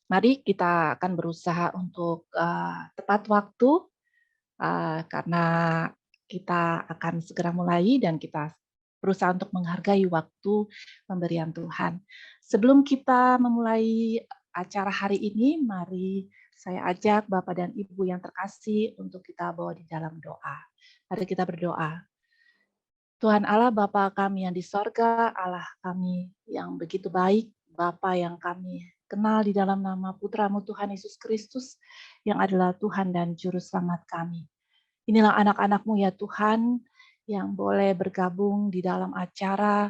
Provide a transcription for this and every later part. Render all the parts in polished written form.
Mari kita akan berusaha untuk tepat waktu, karena kita akan segera mulai dan kita berusaha untuk menghargai waktu pemberian Tuhan. Sebelum kita memulai acara hari ini, mari saya ajak Bapak dan Ibu yang terkasih untuk kita bawa di dalam doa. Mari kita berdoa. Tuhan Allah Bapa kami yang di sorga, Allah kami yang begitu baik, Bapa yang kami kenal di dalam nama Putramu Tuhan Yesus Kristus, yang adalah Tuhan dan Juru Selamat kami. Inilah anak-anak-Mu ya Tuhan, yang boleh bergabung di dalam acara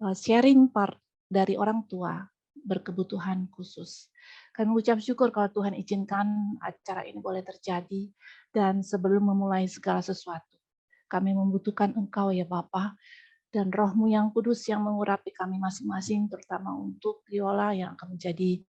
sharing part dari orang tua berkebutuhan khusus. Kami mengucap syukur kalau Tuhan izinkan acara ini boleh terjadi, dan sebelum memulai segala sesuatu, kami membutuhkan Engkau ya Bapa, dan Roh-Mu yang kudus yang mengurapi kami masing-masing, terutama untuk Viola yang akan menjadi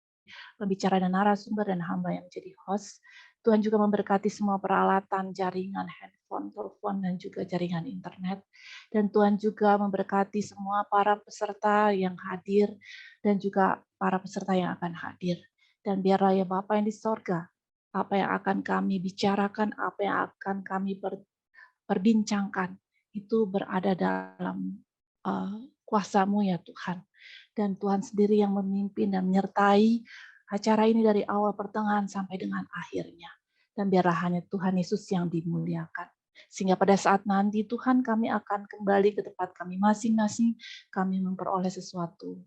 pembicara dan narasumber dan hamba yang menjadi host. Tuhan juga memberkati semua peralatan, jaringan, handphone, telepon, dan juga jaringan internet. Dan Tuhan juga memberkati semua para peserta yang hadir dan juga para peserta yang akan hadir. Dan biarlah ya Bapa yang di sorga, apa yang akan kami bicarakan, apa yang akan kami perbincangkan, itu berada dalam kuasa-Mu ya Tuhan. Dan Tuhan sendiri yang memimpin dan menyertai acara ini dari awal pertengahan sampai dengan akhirnya. Dan biarlah hanya Tuhan Yesus yang dimuliakan. Sehingga pada saat nanti Tuhan kami akan kembali ke tempat kami masing-masing, kami memperoleh sesuatu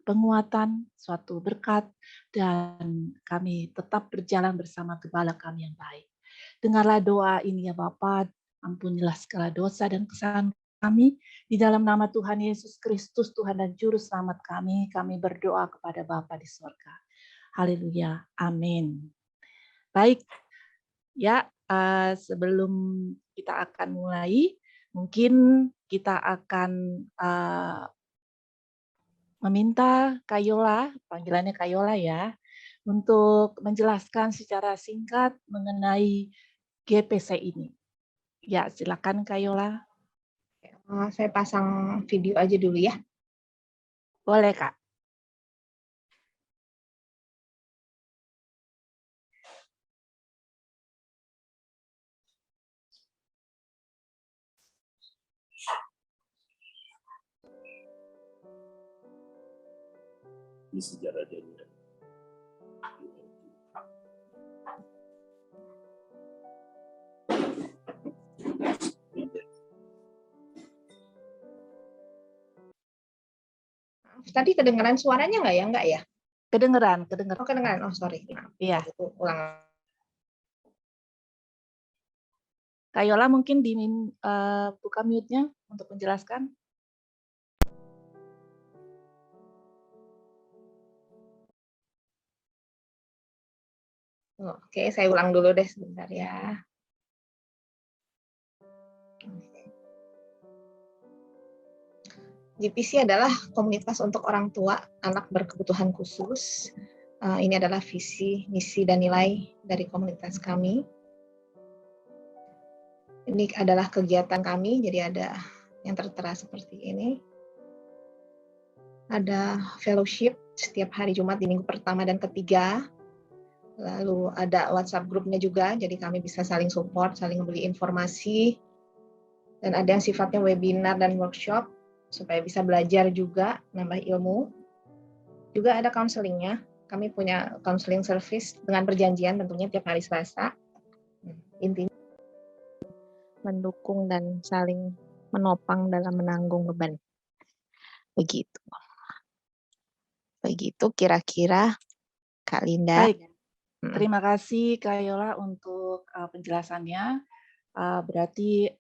penguatan, suatu berkat, dan kami tetap berjalan bersama Gembala kami yang baik. Dengarlah doa ini ya Bapa, ampunilah segala dosa dan kesalahan kami. Di dalam nama Tuhan Yesus Kristus, Tuhan dan Juru Selamat kami berdoa kepada Bapa di surga. Haleluya. Amin. Baik, ya sebelum kita akan mulai, mungkin kita akan meminta Kayola, panggilannya Kayola ya, untuk menjelaskan secara singkat mengenai GPC ini. Ya, silakan Kayola. Saya pasang video aja dulu ya. Boleh, Kak. Di sejarah dunia. Tadi kedengaran suaranya nggak ya? Enggak ya? Kedengeran. Oh, kedengaran. Oh, sorry. Iya. Ulang. Kayola mungkin buka mute-nya untuk menjelaskan. Oke, saya ulang dulu deh sebentar ya. GPC adalah komunitas untuk orang tua anak berkebutuhan khusus. Ini adalah visi, misi, dan nilai dari komunitas kami. Ini adalah kegiatan kami, jadi ada yang tertera seperti ini. Ada fellowship setiap hari Jumat di minggu pertama dan ketiga. Lalu ada WhatsApp grupnya juga, jadi kami bisa saling support, saling memberi informasi. Dan ada yang sifatnya webinar dan workshop, supaya bisa belajar juga, nambah ilmu. Juga ada counselingnya. Kami punya counseling service dengan perjanjian tentunya tiap hari Selasa. Intinya mendukung dan saling menopang dalam menanggung beban. Begitu kira-kira Kak Linda. Baik, terima kasih Kak Yola untuk penjelasannya. Berarti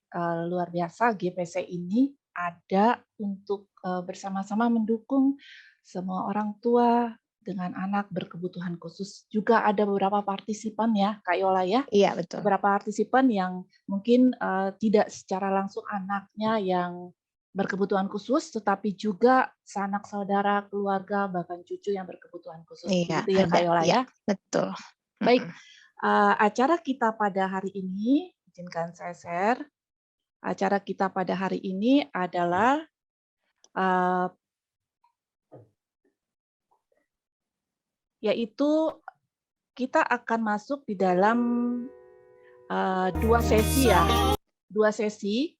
luar biasa GPC ini ada untuk bersama-sama mendukung semua orang tua dengan anak berkebutuhan khusus. Juga ada beberapa partisipan ya, Kak Yola ya. Iya, betul. Beberapa partisipan yang mungkin tidak secara langsung anaknya yang berkebutuhan khusus, tetapi juga sanak saudara, keluarga, bahkan cucu yang berkebutuhan khusus. Iya, Begitu ya, Kak Yola ya. Betul. Baik, acara kita pada hari ini, izinkan saya share. Acara kita pada hari ini adalah yaitu kita akan masuk di dalam 2 sesi ya. 2 sesi.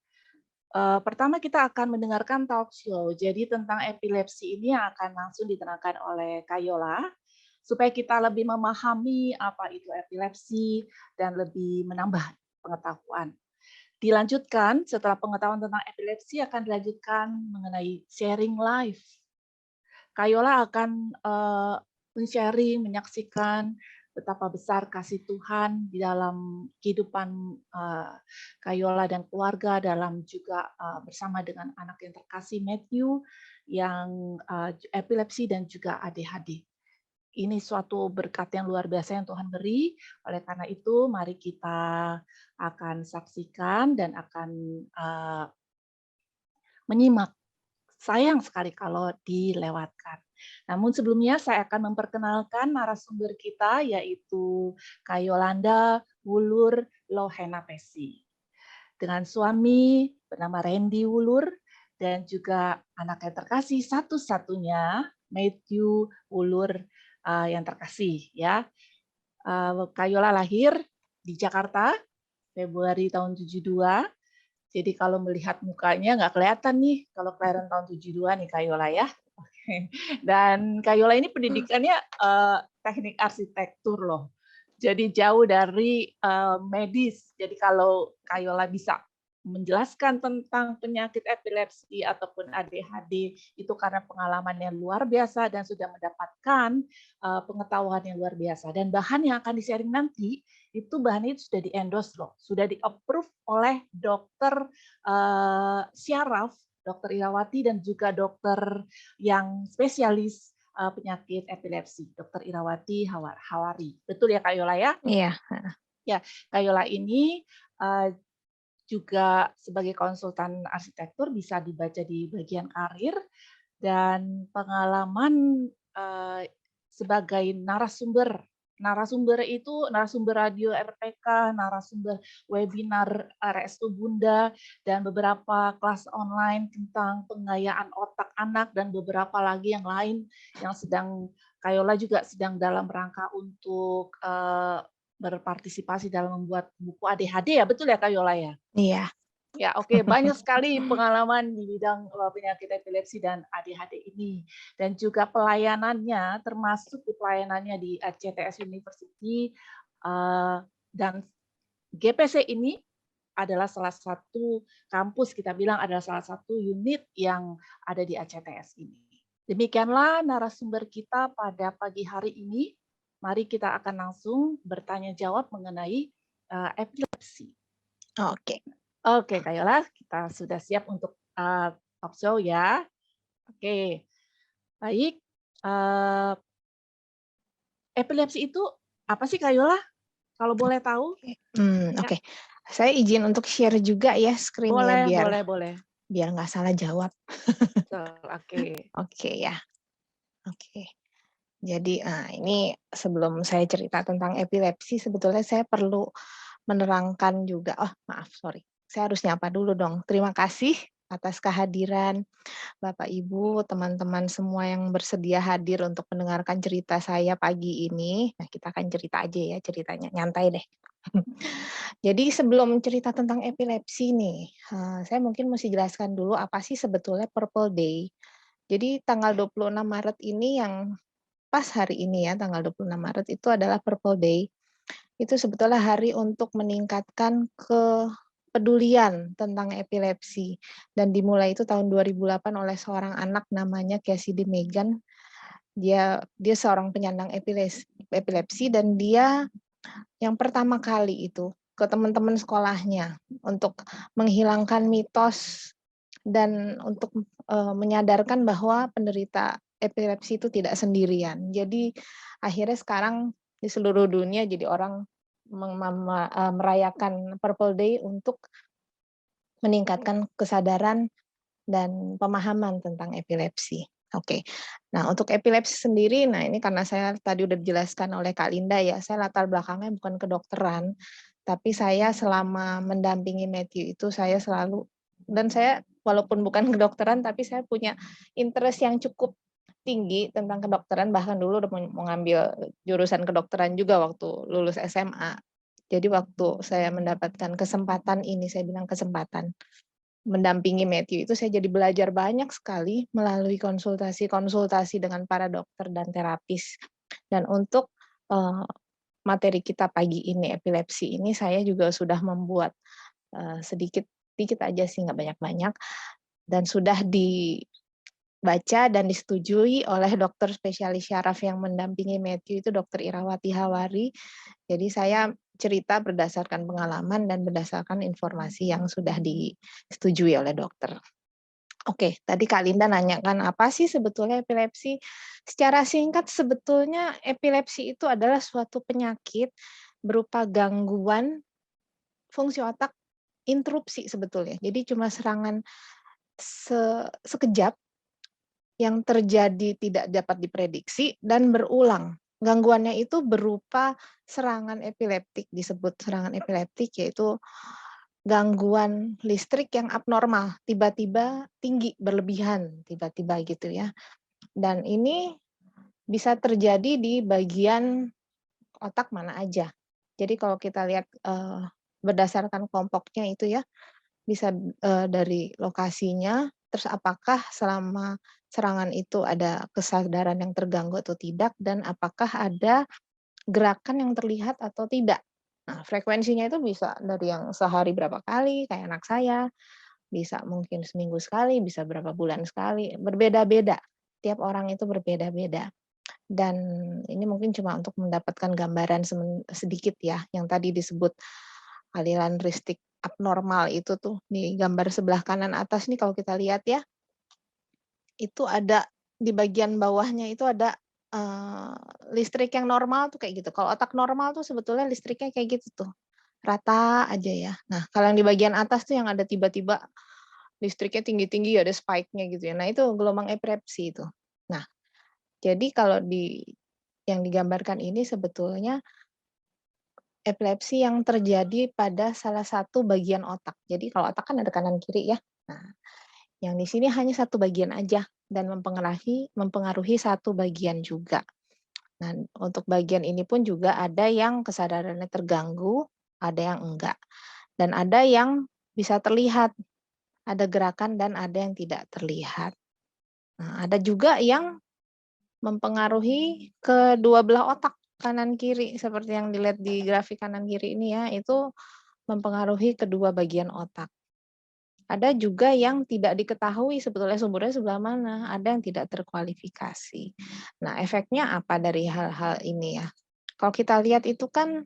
Pertama kita akan mendengarkan talk show. Jadi tentang epilepsi ini yang akan langsung diterangkan oleh Kak Yola, supaya kita lebih memahami apa itu epilepsi dan lebih menambah pengetahuan. Dilanjutkan, setelah pengetahuan tentang epilepsi akan dilanjutkan mengenai sharing life. Kak Yola akan men-sharing, menyaksikan betapa besar kasih Tuhan di dalam kehidupan Kak Yola dan keluarga, dalam juga bersama dengan anak yang terkasih Matthew yang epilepsi dan juga ADHD. Ini suatu berkat yang luar biasa yang Tuhan beri. Oleh karena itu, mari kita akan saksikan dan akan menyimak. Sayang sekali kalau dilewatkan. Namun sebelumnya saya akan memperkenalkan narasumber kita, yaitu Kak Yolanda Wulur Lohenapesi. Dengan suami bernama Randy Wulur dan juga anak yang terkasih satu-satunya Matthew Wulur yang terkasih. Ya, Kak Yola lahir di Jakarta Februari tahun 72. Jadi kalau melihat mukanya nggak kelihatan nih kalau kelahiran tahun 72 nih Kak Yola ya. Dan Kak Yola ini pendidikannya teknik arsitektur loh. Jadi jauh dari medis. Jadi kalau Kak Yola bisa menjelaskan tentang penyakit epilepsi ataupun ADHD itu karena pengalaman yang luar biasa dan sudah mendapatkan pengetahuan yang luar biasa. Dan bahan yang akan di-sharing nanti itu bahannya sudah di-endorse loh, sudah di-approve oleh dokter syaraf, dokter Irawati dan juga dokter yang spesialis penyakit epilepsi, dokter Irawati Hawari. Betul ya Kak Yola ya? Iya. Ya, Kak Yola ini juga sebagai konsultan arsitektur bisa dibaca di bagian karir dan pengalaman sebagai narasumber. Narasumber itu narasumber radio RPK, narasumber webinar RSU Bunda, dan beberapa kelas online tentang pengayaan otak anak dan beberapa lagi yang lain yang sedang Kak Yola juga sedang dalam rangka untuk berpartisipasi dalam membuat buku ADHD ya, betul ya Kak Yola ya? Iya. Ya, oke. Banyak sekali pengalaman di bidang penyakit epilepsi dan ADHD ini. Dan juga pelayanannya, termasuk di pelayanannya di CTS University, dan GPC ini adalah salah satu kampus, kita bilang adalah salah satu unit yang ada di ACTS ini. Demikianlah narasumber kita pada pagi hari ini. Mari kita akan langsung bertanya jawab mengenai epilepsi. Oke. Oke, Kak Yola, kita sudah siap untuk talk show ya. Oke, baik. Epilepsi itu apa sih Kak Yola? Kalau boleh tahu? Oke. Saya izin untuk share juga ya screen-nya Boleh. biar nggak salah jawab. Oke. Oke ya. Oke. Jadi ini sebelum saya cerita tentang epilepsi, sebetulnya saya perlu menerangkan juga. Oh maaf, sorry. Saya harus nyapa dulu dong. Terima kasih atas kehadiran Bapak Ibu, teman-teman semua yang bersedia hadir untuk mendengarkan cerita saya pagi ini. Nah, kita akan cerita aja ya ceritanya, nyantai deh. Jadi sebelum cerita tentang epilepsi nih, saya mungkin mesti jelaskan dulu apa sih sebetulnya Purple Day. Jadi tanggal 26 Maret ini yang pas hari ini ya, tanggal 26 Maret itu adalah Purple Day. Itu sebetulnya hari untuk meningkatkan kepedulian tentang epilepsi. Dan dimulai itu tahun 2008 oleh seorang anak namanya Cassidy Megan. Dia seorang penyandang epilepsi dan dia yang pertama kali itu ke teman-teman sekolahnya untuk menghilangkan mitos dan untuk menyadarkan bahwa penderita epilepsi itu tidak sendirian. Jadi akhirnya sekarang di seluruh dunia jadi orang merayakan Purple Day untuk meningkatkan kesadaran dan pemahaman tentang epilepsi. Oke. Nah, untuk epilepsi sendiri, nah ini karena saya tadi udah dijelaskan oleh Kak Linda ya, saya latar belakangnya bukan kedokteran, tapi saya selama mendampingi Matthew itu saya selalu, dan saya walaupun bukan kedokteran, tapi saya punya interest yang cukup tinggi tentang kedokteran, bahkan dulu udah mau ngambil jurusan kedokteran juga waktu lulus SMA. Jadi waktu saya mendapatkan kesempatan ini, saya bilang kesempatan, mendampingi Matthew itu saya jadi belajar banyak sekali melalui konsultasi-konsultasi dengan para dokter dan terapis. Dan untuk materi kita pagi ini, epilepsi ini, saya juga sudah membuat sedikit aja sih, nggak banyak-banyak, dan sudah dibaca dan disetujui oleh dokter spesialis syaraf yang mendampingi Matthew itu Dokter Irawati Hawari. Jadi saya cerita berdasarkan pengalaman dan berdasarkan informasi yang sudah disetujui oleh dokter. Oke, tadi Kak Linda nanyakan apa sih sebetulnya epilepsi? Secara singkat sebetulnya epilepsi itu adalah suatu penyakit berupa gangguan fungsi otak interupsi sebetulnya. Jadi cuma serangan sekejap yang terjadi tidak dapat diprediksi dan berulang. Gangguannya itu berupa serangan epileptik, disebut serangan epileptik, yaitu gangguan listrik yang abnormal, tiba-tiba tinggi, berlebihan, tiba-tiba gitu ya. Dan ini bisa terjadi di bagian otak mana aja. Jadi kalau kita lihat berdasarkan kelompoknya itu ya, bisa dari lokasinya, terus apakah selama serangan itu ada kesadaran yang terganggu atau tidak, dan apakah ada gerakan yang terlihat atau tidak. Nah, frekuensinya itu bisa dari yang sehari berapa kali, kayak anak saya, bisa mungkin seminggu sekali, bisa berapa bulan sekali, berbeda-beda. Tiap orang itu berbeda-beda. Dan ini mungkin cuma untuk mendapatkan gambaran sedikit ya, yang tadi disebut aliran listrik abnormal itu tuh di gambar sebelah kanan atas nih kalau kita lihat ya, itu ada di bagian bawahnya itu ada listrik yang normal tuh kayak gitu. Kalau otak normal tuh sebetulnya listriknya kayak gitu tuh, rata aja ya. Nah, kalau yang di bagian atas tuh yang ada tiba-tiba listriknya tinggi-tinggi, ada spike-nya gitu ya. Nah, itu gelombang epilepsi itu. Nah, jadi kalau yang digambarkan ini sebetulnya epilepsi yang terjadi pada salah satu bagian otak. Jadi kalau otak kan ada kanan kiri ya. Nah, yang di sini hanya satu bagian aja dan mempengaruhi satu bagian juga. Nah, untuk bagian ini pun juga ada yang kesadarannya terganggu, ada yang enggak. Dan ada yang bisa terlihat, ada gerakan dan ada yang tidak terlihat. Nah, ada juga yang mempengaruhi kedua belah otak kanan kiri seperti yang dilihat di grafik kanan kiri ini ya, itu mempengaruhi kedua bagian otak. Ada juga yang tidak diketahui sebetulnya sumbernya sebelah mana, ada yang tidak terkualifikasi. Nah, efeknya apa dari hal-hal ini ya? Kalau kita lihat itu kan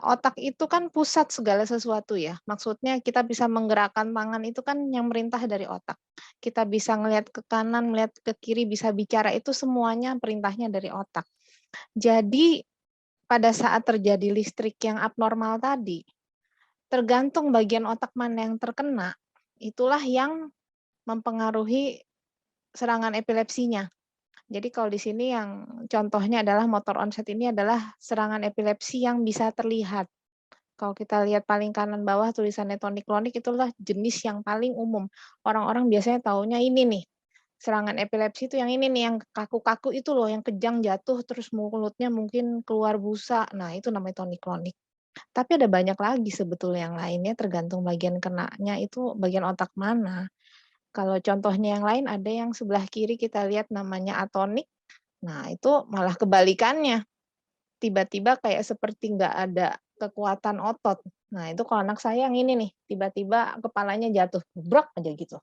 otak itu kan pusat segala sesuatu ya. Maksudnya kita bisa menggerakkan tangan itu kan yang merintah dari otak. Kita bisa ngelihat ke kanan, melihat ke kiri, bisa bicara itu semuanya perintahnya dari otak. Jadi pada saat terjadi listrik yang abnormal tadi, tergantung bagian otak mana yang terkena, itulah yang mempengaruhi serangan epilepsinya. Jadi kalau di sini yang contohnya adalah motor onset ini adalah serangan epilepsi yang bisa terlihat. Kalau kita lihat paling kanan bawah tulisannya tonik-klonik itulah jenis yang paling umum. Orang-orang biasanya taunya ini nih. Serangan epilepsi itu yang ini nih, yang kaku-kaku itu loh, yang kejang jatuh terus mulutnya mungkin keluar busa. Nah, itu namanya tonik-klonik. Tapi ada banyak lagi sebetulnya yang lainnya tergantung bagian kenanya itu bagian otak mana. Kalau contohnya yang lain ada yang sebelah kiri kita lihat namanya atonik. Nah, itu malah kebalikannya. Tiba-tiba kayak seperti nggak ada kekuatan otot. Nah, itu kalau anak saya yang ini nih, tiba-tiba kepalanya jatuh, brak aja gitu.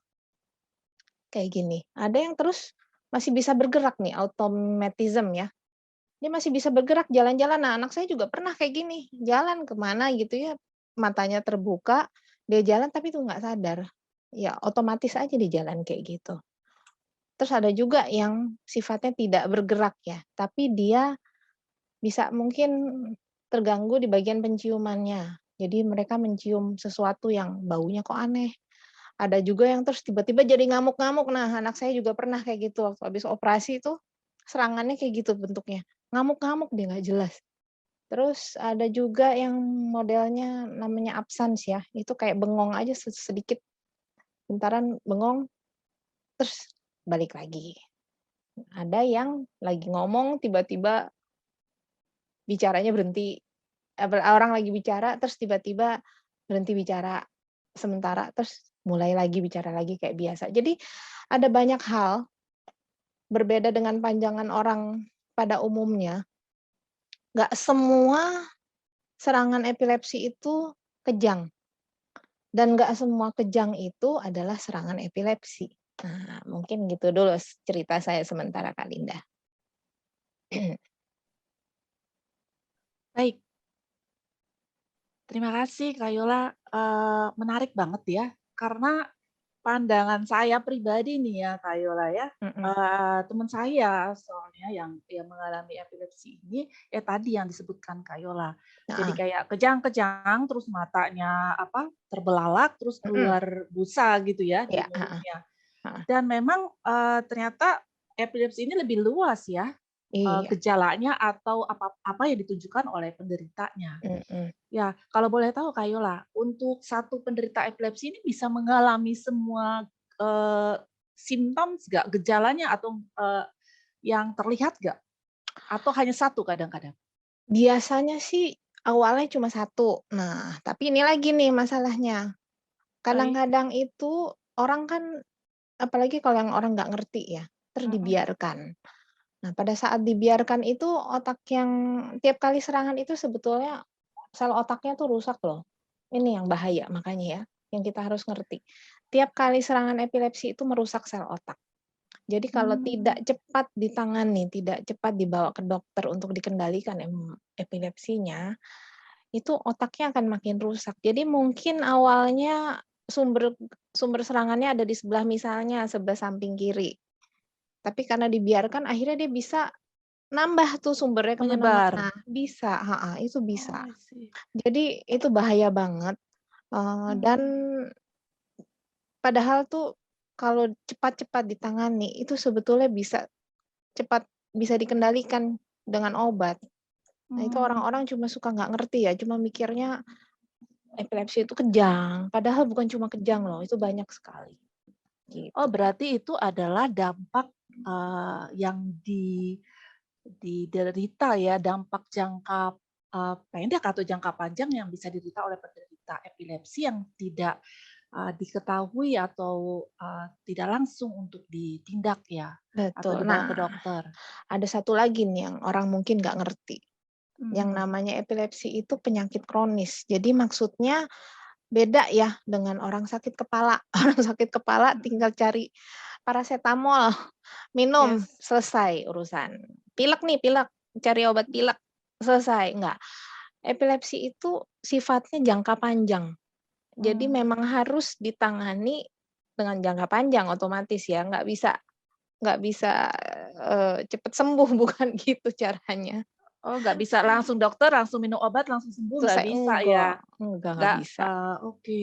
Kayak gini. Ada yang terus masih bisa bergerak nih, automatism ya. Dia masih bisa bergerak, jalan-jalan. Nah, anak saya juga pernah kayak gini, jalan kemana gitu ya, matanya terbuka, dia jalan tapi tuh nggak sadar. Ya, otomatis aja dia jalan kayak gitu. Terus ada juga yang sifatnya tidak bergerak ya, tapi dia bisa mungkin terganggu di bagian penciumannya. Jadi mereka mencium sesuatu yang baunya kok aneh. Ada juga yang terus tiba-tiba jadi ngamuk-ngamuk. Nah, anak saya juga pernah kayak gitu waktu habis operasi itu serangannya kayak gitu bentuknya. Ngamuk-ngamuk dia nggak jelas. Terus ada juga yang modelnya namanya absans ya. Itu kayak bengong aja sedikit. Bentaran bengong terus balik lagi. Ada yang lagi ngomong tiba-tiba bicaranya berhenti, orang lagi bicara terus tiba-tiba berhenti bicara sementara, terus mulai lagi bicara lagi kayak biasa. Jadi ada banyak hal berbeda dengan pandangan orang pada umumnya. Nggak semua serangan epilepsi itu kejang, dan nggak semua kejang itu adalah serangan epilepsi. Nah, mungkin gitu dulu cerita saya sementara, Kak Linda. Baik, terima kasih Kak Yola, menarik banget ya, karena pandangan saya pribadi nih ya Kak Yola ya, Mhm, teman saya soalnya yang mengalami epilepsi ini, tadi yang disebutkan Kak Yola. Jadi heeh, kayak kejang-kejang, terus matanya terbelalak, terus mhm, keluar busa gitu ya di iya, heeh mulutnya. heeh, Dan memang, ternyata epilepsi ini lebih luas ya, iya, gejalanya atau apa yang ditunjukkan oleh penderitanya. mhm. Ya, kalau boleh tahu Kak Yola, untuk satu penderita epilepsi ini bisa mengalami semua, simptoms nggak, gejalanya atau, yang terlihat nggak? Atau hanya satu kadang-kadang? Biasanya sih awalnya cuma satu. Nah, tapi ini lagi nih masalahnya, Baik. kadang-kadang itu orang kan apalagi kalau yang orang nggak ngerti ya, terus Mhm. dibiarkan. Nah, pada saat dibiarkan itu otak yang tiap kali serangan itu sebetulnya sel otaknya tuh rusak loh. Ini yang bahaya makanya ya, yang kita harus ngerti. Tiap kali serangan epilepsi itu merusak sel otak. Jadi kalau tidak Mmm. cepat ditangani, tidak cepat dibawa ke dokter untuk dikendalikan epilepsinya, itu otaknya akan makin rusak. Jadi mungkin awalnya sumber sumber serangannya ada di sebelah, misalnya sebelah samping kiri. Tapi karena dibiarkan akhirnya dia bisa nambah tuh sumbernya ke Menyebar? mana-mana, bisa, heeh, itu Oh, bisa. I see. Jadi itu bahaya banget, dan Mmm. padahal tuh kalau cepat-cepat ditangani itu sebetulnya bisa dikendalikan dengan obat. Nah, itu Mmm. orang-orang cuma suka nggak ngerti ya, cuma mikirnya epilepsi itu kejang, padahal bukan cuma kejang loh, itu banyak sekali, Oh, gitu, Kak. berarti itu adalah dampak, yang diderita ya, dampak jangka, pendek atau jangka panjang yang bisa diderita oleh penderita epilepsi yang tidak, diketahui atau, tidak langsung untuk ditindak ya, atau Betul. dibawa ke Nah, dokter. ada satu lagi nih yang orang mungkin nggak ngerti, yang Mhm. namanya epilepsi itu penyakit kronis. Jadi maksudnya beda ya dengan orang sakit kepala. Orang sakit kepala Mhm. tinggal cari parasetamol, minum, Yes. selesai urusan. Pilek nih, pilek, cari obat Mhm. pilek, selesai, enggak. Epilepsi itu sifatnya jangka panjang. Jadi Mmm. memang harus ditangani dengan jangka panjang otomatis ya, nggak bisa, cepet sembuh, bukan gitu caranya. Oh, nggak bisa langsung dokter, langsung minum obat, langsung sembuh, nggak Selesai, bisa ya? nggak Nggak, bisa. oke.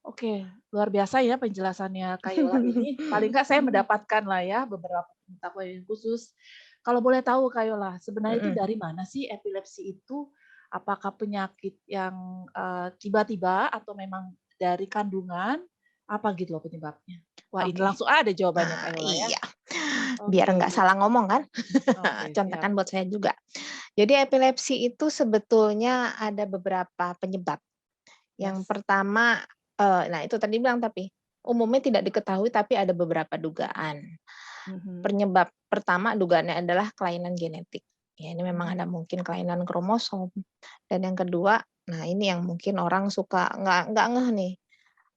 Oke, luar biasa ya penjelasannya Kak Yola ini. Paling nggak saya mendapatkan lah ya beberapa pengetahuan yang khusus. Kalau boleh tahu Kak Yola, sebenarnya itu Mhm, dari mana sih epilepsi itu? Apakah penyakit yang, tiba-tiba atau memang dari kandungan? Apa gitu loh penyebabnya? Wah, ini oke. langsung ada jawabannya Kak Nah, Yola ya. iya, biar nggak Oke. salah ngomong kan, Oke, siap. contekan buat saya juga. Jadi epilepsi itu sebetulnya ada beberapa penyebab. Yang Yes. pertama, nah itu tadi bilang tapi, umumnya tidak diketahui tapi ada beberapa dugaan. Mhm. Penyebab pertama dugaannya adalah kelainan genetik. Ya ini memang Mhm. ada mungkin kelainan kromosom. Dan yang kedua, nah ini yang mungkin orang suka nggak ngeh nih,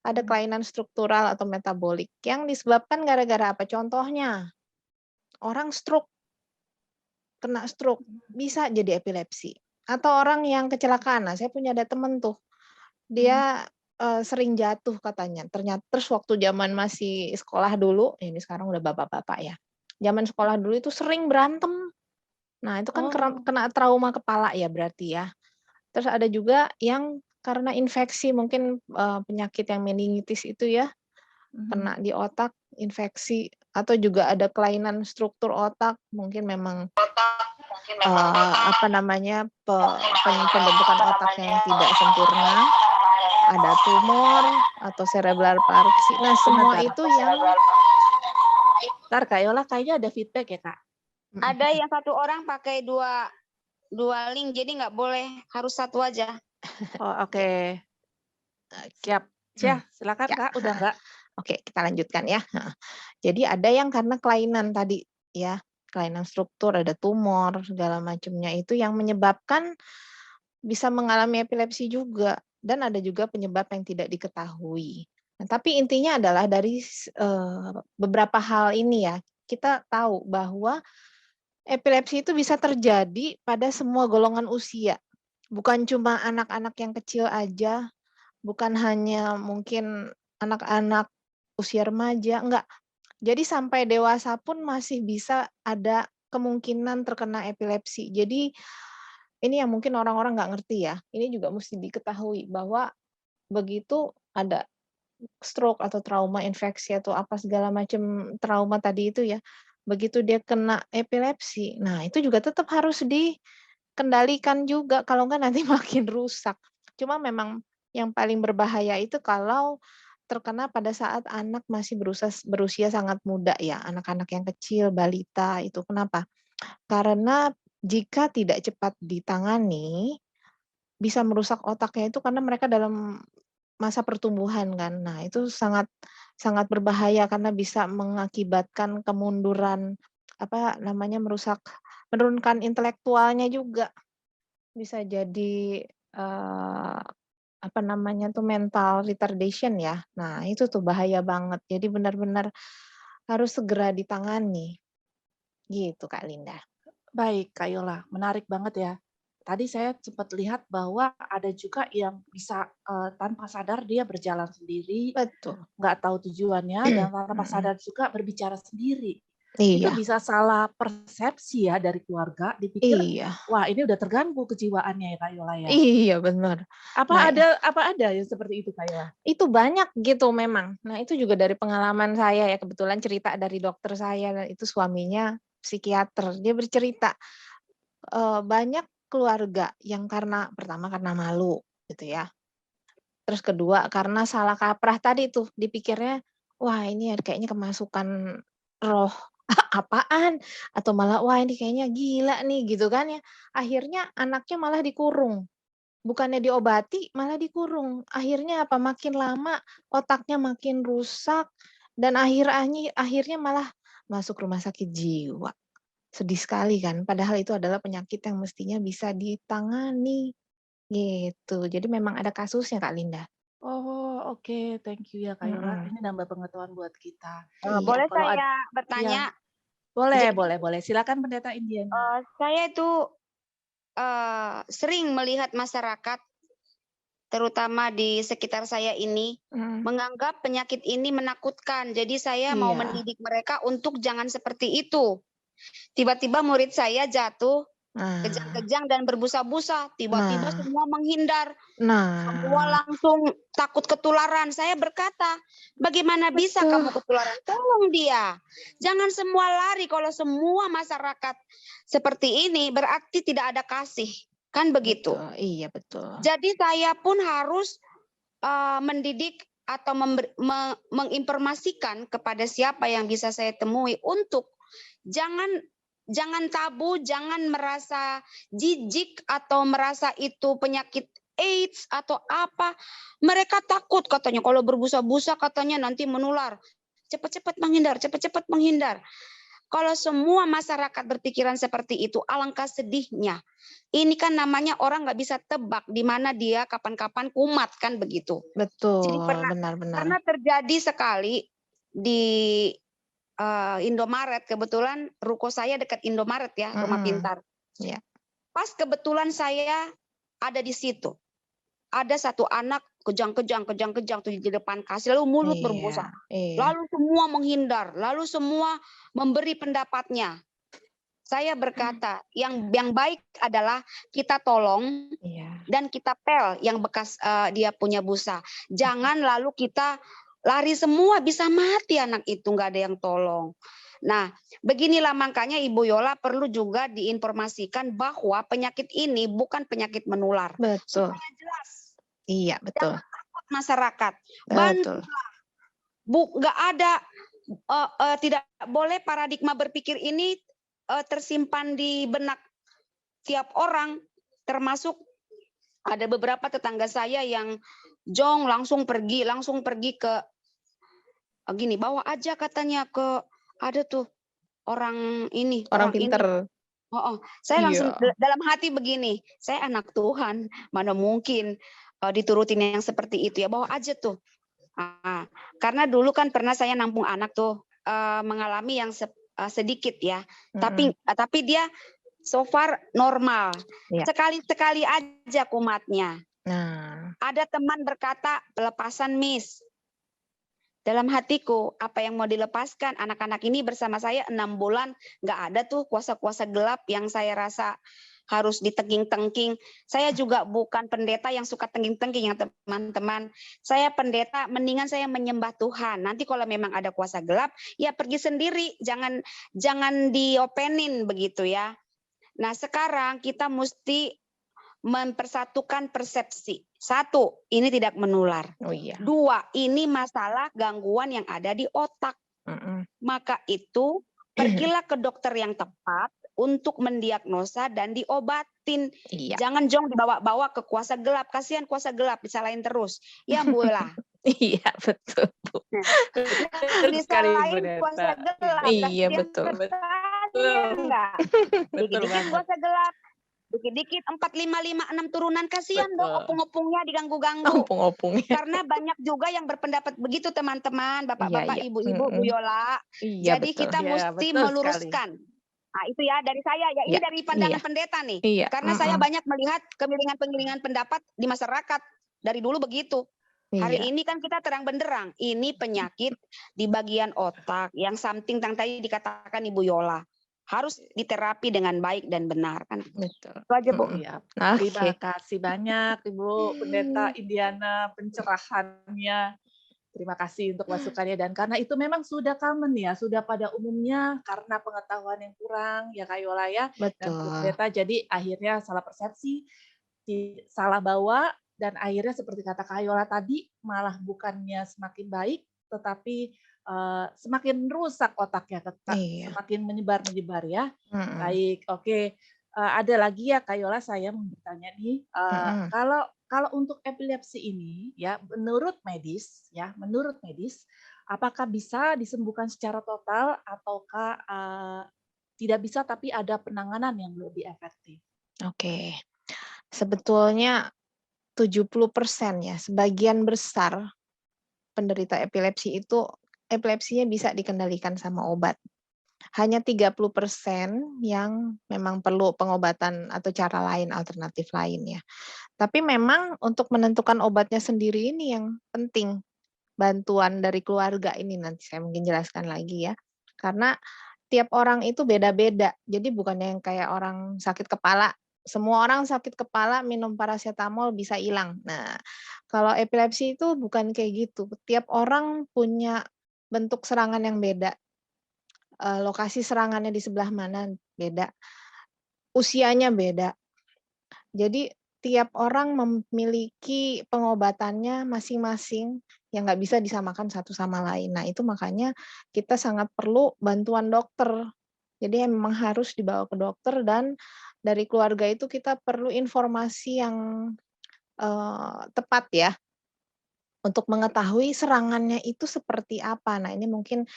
ada Mhm. kelainan struktural atau metabolik yang disebabkan gara-gara apa? Contohnya, orang kena stroke, Mhm. bisa jadi epilepsi. Atau orang yang kecelakaan, nah saya punya ada temen tuh, Mhm. dia, sering jatuh katanya, ternyata terus waktu zaman masih sekolah dulu, ini sekarang udah bapak-bapak ya, zaman sekolah dulu itu sering berantem. Nah itu kan Oh. kena trauma kepala ya berarti ya. Terus ada juga yang karena infeksi mungkin, penyakit yang meningitis itu ya, Mhm. kena di otak, infeksi, atau juga ada kelainan struktur otak, mungkin memang apa namanya, pembentukan otaknya yang tidak sempurna, ada tumor atau cerebral palsy. Nah, semua Sebentar. itu yang Ntar Kak Yola kayaknya ada feedback ya Kak? Ada yang satu orang pakai dua link, jadi nggak boleh, harus satu aja. Oh oke. Siap. Silakan Ya. Kak, udah enggak? Oke, kita lanjutkan ya. Jadi ada yang karena kelainan tadi ya, kelainan struktur, ada tumor segala macamnya itu yang menyebabkan bisa mengalami epilepsi juga, dan ada juga penyebab yang tidak diketahui. Nah, tapi intinya adalah dari beberapa hal ini ya, kita tahu bahwa epilepsi itu bisa terjadi pada semua golongan usia. Bukan cuma anak-anak yang kecil aja, bukan hanya mungkin anak-anak usia remaja, enggak. Jadi sampai dewasa pun masih bisa ada kemungkinan terkena epilepsi. Jadi ini yang mungkin orang-orang nggak ngerti ya. Ini juga mesti diketahui bahwa begitu ada stroke atau trauma infeksi atau apa segala macam trauma tadi itu ya, begitu dia kena epilepsi, nah itu juga tetap harus dikendalikan juga, kalau enggak nanti makin rusak. Cuma memang yang paling berbahaya itu kalau terkena pada saat anak masih berusia sangat muda ya, anak-anak yang kecil, balita itu. Kenapa? Karena jika tidak cepat ditangani, bisa merusak otaknya itu karena mereka dalam masa pertumbuhan kan. Nah, itu sangat sangat berbahaya karena bisa mengakibatkan kemunduran, apa namanya, menurunkan intelektualnya juga. Bisa jadi, apa namanya tuh, mental retardation ya. Nah, itu tuh bahaya banget. Jadi benar-benar harus segera ditangani. Gitu, Kak Linda. Baik Kak Yola, menarik banget ya. Tadi saya sempat lihat bahwa ada juga yang bisa tanpa sadar dia berjalan sendiri, Betul. nggak tahu tujuannya, dan tanpa sadar juga berbicara sendiri. Itu Iya, bisa salah persepsi ya dari keluarga, dipikir, iya, wah ini udah terganggu kejiwaannya ya Kak Yola ya. iya benar. Nah, Apa ada yang seperti itu Kak Yola? itu banyak gitu memang. Nah, itu juga dari pengalaman saya ya, kebetulan cerita dari dokter saya, dan itu suaminya psikiater. Dia bercerita, banyak keluarga yang pertama karena malu gitu ya. Terus kedua karena salah kaprah tadi tuh, dipikirnya, wah ini kayaknya kemasukan roh apaan, atau malah wah ini kayaknya gila nih gitu kan ya. Akhirnya anaknya malah dikurung. Bukannya diobati, malah dikurung. Akhirnya apa, makin lama otaknya makin rusak dan akhirnya malah masuk rumah sakit jiwa. Sedih sekali kan, padahal itu adalah penyakit yang mestinya bisa ditangani, gitu. Jadi memang ada kasusnya, Kak Linda. Oh oke, thank you ya Kak Yola, Mhm, ini nambah pengetahuan buat kita. iya. Oh, Boleh kalau saya ya, bertanya? boleh, Jadi boleh, boleh. Silakan Pendeta Indian. saya itu sering melihat masyarakat, terutama di sekitar saya ini, Mhm, menganggap penyakit ini menakutkan. Jadi saya mau iya. mendidik mereka untuk jangan seperti itu. Tiba-tiba murid saya jatuh, Nah kejang-kejang dan berbusa-busa. Tiba-tiba nah semua menghindar. Semua nah, langsung takut ketularan. Saya berkata, bagaimana bisa betul kamu ketularan? Tolong dia. Jangan semua lari. Kalau semua masyarakat seperti ini, berarti tidak ada kasih. Kan begitu. betul, iya betul. Jadi saya pun harus mendidik atau menginformasikan kepada siapa yang bisa saya temui untuk jangan tabu, jangan merasa jijik atau merasa itu penyakit AIDS atau apa. Mereka takut katanya kalau berbusa-busa katanya nanti menular. Cepat-cepat menghindar, cepat-cepat menghindar. Kalau semua masyarakat berpikiran seperti itu, alangkah sedihnya. Ini kan namanya orang nggak bisa tebak di mana dia kapan-kapan kumat kan begitu. Jadi Betul, benar-benar. pernah terjadi sekali di Indomaret, kebetulan ruko saya dekat Indomaret ya, Rumah Pintar. Iya. Pas kebetulan saya ada di situ. Ada satu anak kejang-kejang tuh di depan kasir, lalu mulut berbusa. Iya, iya. Lalu semua menghindar, lalu semua memberi pendapatnya. Saya berkata, yang baik adalah kita tolong Iya. dan kita pel yang bekas dia punya busa. Jangan lalu kita lari semua, bisa mati anak itu, nggak ada yang tolong. Nah, beginilah makanya Ibu Yola perlu juga diinformasikan bahwa penyakit ini bukan penyakit menular. Betul. Supaya jelas. Iya, betul. Jangan takut masyarakat. Betul. Bantulah. Nggak ada tidak boleh paradigma berpikir ini tersimpan di benak tiap orang, termasuk ada beberapa tetangga saya yang Jong langsung pergi ke gini, bawa aja katanya ke ada tuh orang ini, Orang ini. pinter. Saya langsung Iya. dalam hati begini, saya anak Tuhan, mana mungkin diturutin yang seperti itu ya, bawa aja tuh. Karena dulu kan pernah saya nampung anak tuh mengalami yang sedikit ya, tapi dia so far normal. Iya. Sekali-sekali aja kumatnya. Nah, Ada teman berkata pelepasan Miss. Dalam hatiku, apa yang mau dilepaskan? Anak-anak ini bersama saya 6 bulan, nggak ada tuh kuasa-kuasa gelap yang saya rasa harus ditengking-tengking. Saya juga bukan pendeta yang suka tengking-tengking ya teman-teman. Saya pendeta, mendingan saya menyembah Tuhan. Nanti kalau memang ada kuasa gelap, ya pergi sendiri, jangan diopenin begitu ya. Nah sekarang kita mesti mempersatukan persepsi. 1, ini tidak menular. oh iya. 2, ini masalah gangguan yang ada di otak. Maka itu pergilah ke dokter yang tepat untuk mendiagnosa dan diobatin. Iya. Jangan Jong dibawa-bawa ke kuasa gelap. Kasihan kuasa gelap, disalahin terus. Ya Bu lah. Iya, betul, Bu. Disalahin kuasa gelap. Iya, betul. Enggak. Dikit-dikit kuasa gelap. Dikit-dikit 4, 5, 5, 6 turunan, kasihan dong opung-opungnya diganggu-ganggu. Opung-opungnya. Karena banyak juga yang berpendapat begitu teman-teman, bapak-bapak, Iya. ibu-ibu, Bu Yola. Iya, Jadi betul. kita mesti meluruskan. Nah itu ya dari saya ya, ini Iya, dari pandangan pendeta nih. Iya. Karena saya banyak melihat kemiringan-kemiringan pendapat di masyarakat dari dulu begitu. Hari ini kan kita terang benderang, ini penyakit di bagian otak yang something yang tadi dikatakan Ibu Yola. Harus diterapi dengan baik dan benar kan. Betul. Itu aja Bu. Iya. Terima kasih banyak Ibu Pendeta Indiana pencerahannya. Terima kasih untuk masukannya, dan karena itu memang sudah common ya, sudah pada umumnya karena pengetahuan yang kurang ya Kak Yola ya. Dan Bu Pendeta jadi akhirnya salah persepsi, salah bawa, dan akhirnya seperti kata Kak Yola tadi malah bukannya semakin baik tetapi semakin rusak otaknya, semakin menyebar ya. Baik, oke. Ada lagi ya Kak Yola, saya mau bertanya nih, kalau untuk epilepsi ini ya menurut medis, apakah bisa disembuhkan secara total ataukah tidak bisa tapi ada penanganan yang lebih efektif? Oke. Sebetulnya 70% ya, sebagian besar penderita epilepsi itu epilepsinya bisa dikendalikan sama obat. Hanya 30% yang memang perlu pengobatan atau cara lain, alternatif lain ya. Tapi memang untuk menentukan obatnya sendiri ini yang penting. Bantuan dari keluarga ini nanti saya mungkin jelaskan lagi ya. Karena tiap orang itu beda-beda. Jadi bukannya yang kayak orang sakit kepala, semua orang sakit kepala minum paracetamol bisa hilang. Nah, kalau epilepsi itu bukan kayak gitu. Tiap orang punya bentuk serangan yang beda. Lokasi serangannya di sebelah mana beda. Usianya beda. Jadi tiap orang memiliki pengobatannya masing-masing yang nggak bisa disamakan satu sama lain. Nah itu makanya kita sangat perlu bantuan dokter. Jadi memang harus dibawa ke dokter, dan dari keluarga itu kita perlu informasi yang tepat ya untuk mengetahui serangannya itu seperti apa. Nah ini mungkin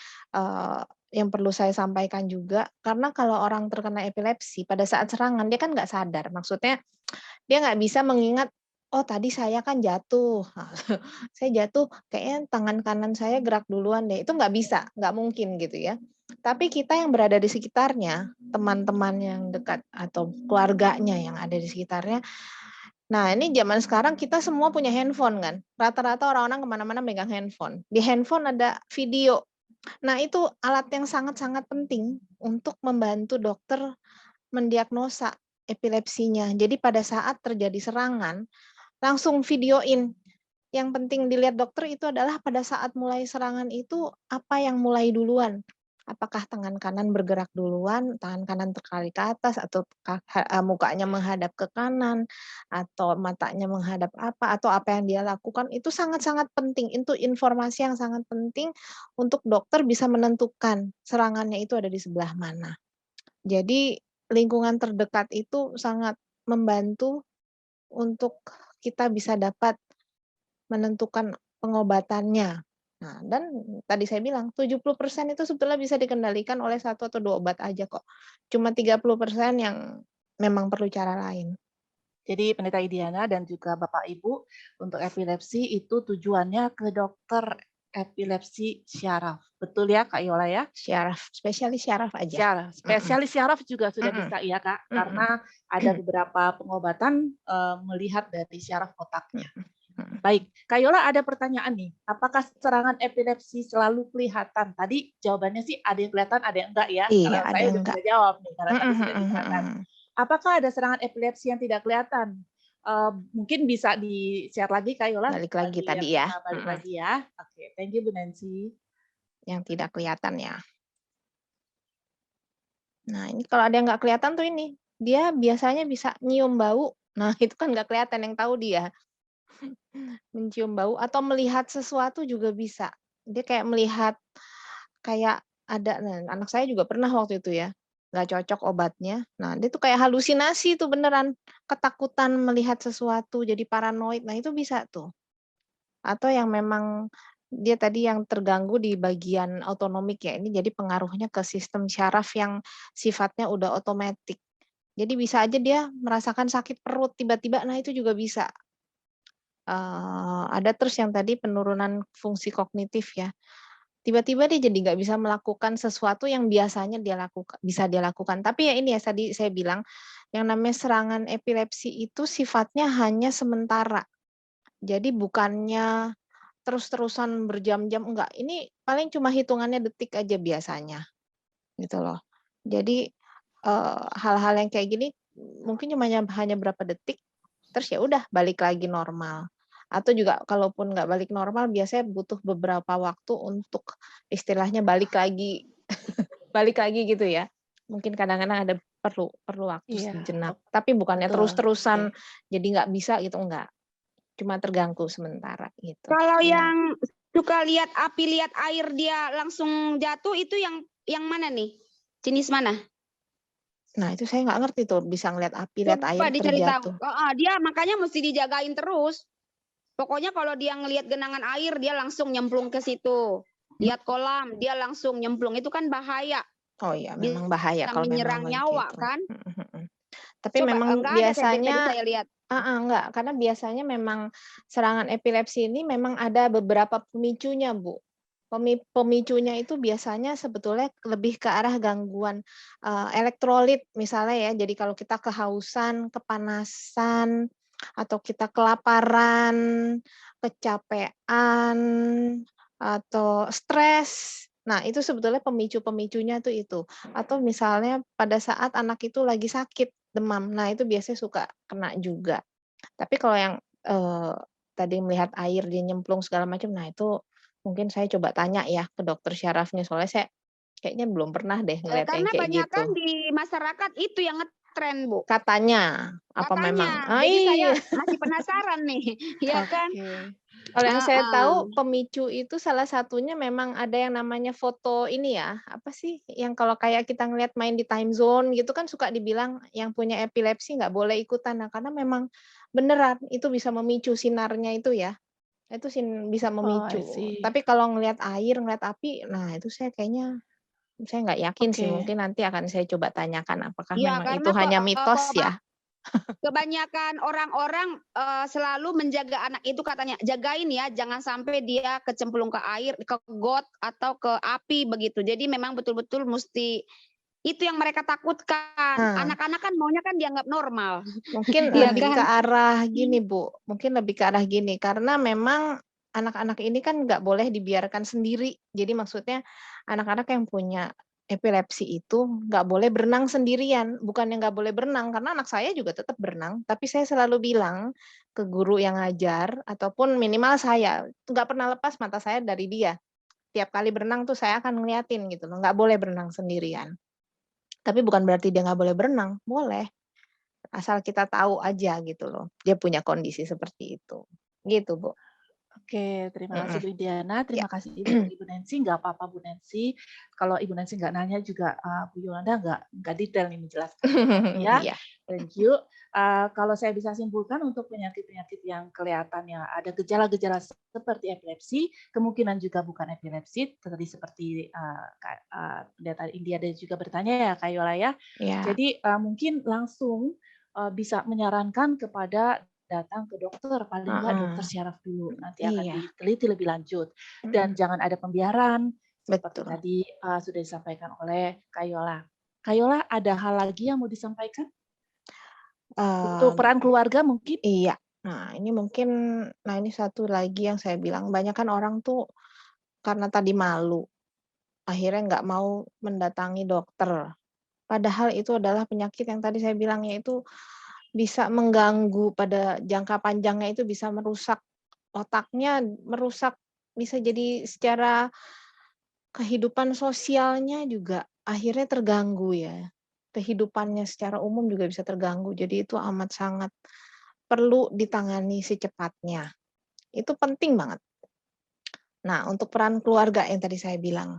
yang perlu saya sampaikan juga, karena kalau orang terkena epilepsi pada saat serangan dia kan nggak sadar. Maksudnya dia nggak bisa mengingat, oh tadi saya kan jatuh, saya jatuh kayaknya tangan kanan saya gerak duluan deh. Itu nggak bisa, nggak mungkin gitu ya. Tapi kita yang berada di sekitarnya, teman-teman yang dekat atau keluarganya yang ada di sekitarnya, nah ini zaman sekarang kita semua punya handphone kan. Rata-rata orang-orang kemana-mana megang handphone. Di handphone ada video. Nah itu alat yang sangat-sangat penting untuk membantu dokter mendiagnosa epilepsinya. Jadi pada saat terjadi serangan, langsung videoin. Yang penting dilihat dokter itu adalah pada saat mulai serangan itu apa yang mulai duluan. apakah tangan kanan bergerak duluan, tangan kanan terkali ke atas, atau mukanya menghadap ke kanan, atau matanya menghadap apa, atau apa yang dia lakukan, itu sangat-sangat penting. Itu informasi yang sangat penting untuk dokter bisa menentukan serangannya itu ada di sebelah mana. Jadi lingkungan terdekat itu sangat membantu untuk kita bisa dapat menentukan pengobatannya. Nah, dan tadi saya bilang 70% itu sebetulnya bisa dikendalikan oleh 1 atau 2 obat aja kok. Cuma 30% yang memang perlu cara lain. Jadi Pendeta Idiana dan juga Bapak Ibu, untuk epilepsi itu tujuannya ke dokter epilepsi syaraf. Betul ya Kak Yola ya? Syaraf, spesialis syaraf aja. Syaraf. Mhm. Spesialis syaraf juga sudah Mhm. bisa ya Kak, Mhm. karena ada beberapa pengobatan melihat dari syaraf otaknya. Mhm. Baik, Kak Yola ada pertanyaan nih. Apakah serangan epilepsi selalu kelihatan? Tadi jawabannya sih ada yang kelihatan, ada yang enggak ya. Iya, Karena ada saya yang udah enggak. bisa jawab nih, karena Mhm tadi sudah mhm dikatakan. mhm. Apakah ada serangan epilepsi yang tidak kelihatan? Mungkin bisa di-share lagi Kak Yola, Balik lagi yang tadi ya. bisa balik Mhm. lagi ya. Oke, thank you Bu Nancy. Yang tidak kelihatan ya. Nah, ini kalau ada yang nggak kelihatan tuh ini, dia biasanya bisa nyium bau. Nah, itu kan nggak kelihatan, yang tahu dia. Mencium bau atau melihat sesuatu juga bisa. Dia kayak melihat, kayak ada, nah anak saya juga pernah waktu itu ya, nggak cocok obatnya. Nah, dia tuh kayak halusinasi tuh beneran, ketakutan melihat sesuatu, jadi paranoid. Nah, itu bisa tuh. Atau yang memang dia tadi yang terganggu di bagian autonomik ya, ini jadi pengaruhnya ke sistem syaraf yang sifatnya udah otomatik. Jadi bisa aja dia merasakan sakit perut tiba-tiba, nah itu juga bisa. Ada terus yang tadi penurunan fungsi kognitif ya, tiba-tiba dia jadi nggak bisa melakukan sesuatu yang biasanya bisa dia lakukan. Tapi ya ini ya tadi saya bilang, yang namanya serangan epilepsi itu sifatnya hanya sementara. Jadi bukannya terus-terusan berjam-jam, enggak, ini paling cuma hitungannya detik aja biasanya, gitu loh. Jadi, hal-hal yang kayak gini mungkin hanya berapa detik, terus ya udah balik lagi normal. Atau juga kalaupun nggak balik normal biasanya butuh beberapa waktu untuk istilahnya balik lagi balik lagi gitu ya. Mungkin kadang-kadang ada perlu perlu waktu Iya, sejenak, tapi bukannya betul. terus-terusan Oke. jadi nggak bisa gitu, enggak. Cuma terganggu sementara gitu. Kalau Iya. yang suka lihat api, lihat air dia langsung jatuh itu yang mana nih? Jenis mana? Nah, itu saya nggak ngerti tuh, bisa ngelihat api, lihat air Coba dicari tahu. terjatuh. Dia makanya mesti dijagain terus. Pokoknya kalau dia ngelihat genangan air, dia langsung nyemplung ke situ. Lihat kolam, dia langsung nyemplung. Itu kan bahaya. Oh iya, memang Bisa bahaya kalau memang menyerang nyawa begitu. kan? Tapi Coba memang enggak ada tadi biasanya saya lihat. enggak, karena biasanya memang serangan epilepsi ini memang ada beberapa pemicunya, Bu. Pemicunya itu biasanya sebetulnya lebih ke arah gangguan, elektrolit misalnya ya. Jadi kalau kita kehausan, kepanasan, atau kita kelaparan, kecapean, atau stres. Nah, itu sebetulnya pemicu-pemicunya tuh itu. Atau misalnya pada saat anak itu lagi sakit, demam. Nah, itu biasanya suka kena juga. Tapi kalau yang, tadi melihat air dia nyemplung segala macam, nah itu mungkin saya coba tanya ya ke dokter syarafnya, soalnya saya kayaknya belum pernah deh ngelihat yang Karena kayak banyakan gitu. di masyarakat itu yang ngetren, Bu. Katanya, apa memang? Katanya. Jadi saya Iya. masih penasaran nih, ya kan? Oke. Kalau yang saya tahu Heeh. pemicu itu salah satunya memang ada yang namanya foto ini ya, apa sih yang kalau kayak kita ngelihat main di time zone gitu kan suka dibilang yang punya epilepsi nggak boleh ikutan. Nah, karena memang beneran itu bisa memicu sinarnya itu ya. Itu bisa Oh, I memicu. see. Tapi kalau ngelihat air, ngelihat api, nah itu saya nggak yakin sih, Oke. mungkin nanti akan saya coba tanyakan apakah Iya, memang itu karena hanya mitos ya? kebanyakan orang-orang selalu menjaga anak itu katanya, jagain ya, jangan sampai dia kecemplung ke air, ke got atau ke api begitu. Jadi memang betul-betul mesti itu yang mereka takutkan. Nah, Anak-anak kan maunya kan dianggap normal, mungkin ya lebih ke kan? arah gini, Bu, mungkin lebih ke arah gini, karena memang anak-anak ini kan nggak boleh dibiarkan sendiri. Jadi maksudnya anak-anak yang punya epilepsi itu nggak boleh berenang sendirian. Bukannya nggak boleh berenang, karena anak saya juga tetap berenang, tapi saya selalu bilang ke guru yang ngajar, ataupun minimal saya, nggak pernah lepas mata saya dari dia. tiap kali berenang tuh saya akan ngeliatin gitu loh, nggak boleh berenang sendirian. Tapi bukan berarti dia nggak boleh berenang, boleh. Asal kita tahu aja gitu loh, dia punya kondisi seperti itu. Gitu, Bu. Oke, terima kasih Mhm. Bu Indiana, Ya. terima kasih untuk Ibu Nancy, nggak apa-apa Bu Nancy, kalau Ibu Nancy nggak nanya juga, Bu Yolanda nggak detail nih menjelaskan, nggak apa-apa ya, Iya. thank you. Kalau saya bisa simpulkan untuk penyakit-penyakit yang kelihatannya ada gejala-gejala seperti epilepsi, kemungkinan juga bukan epilepsi, tadi seperti Pendeta India dan juga bertanya ya Kak Yola ya. Iya. Jadi mungkin langsung bisa menyarankan kepada datang ke dokter, paling nggak dokter Heeh. syaraf dulu, nanti akan Iya. diteliti lebih lanjut. Dan Mhm. jangan ada pembiaran, seperti Betul. tadi sudah disampaikan oleh Kak Yola. Kak Yola, ada hal lagi yang mau disampaikan? Untuk Mmm, peran keluarga mungkin? iya. Nah, ini mungkin ini satu lagi yang saya bilang, banyak kan orang tuh karena tadi malu, akhirnya nggak mau mendatangi dokter. Padahal itu adalah penyakit yang tadi saya bilang, yaitu bisa mengganggu pada jangka panjangnya, itu bisa merusak otaknya, merusak bisa jadi secara kehidupan sosialnya juga akhirnya terganggu ya. Kehidupannya secara umum juga bisa terganggu. Jadi itu amat sangat perlu ditangani secepatnya. Itu penting banget. Nah, untuk peran keluarga yang tadi saya bilang,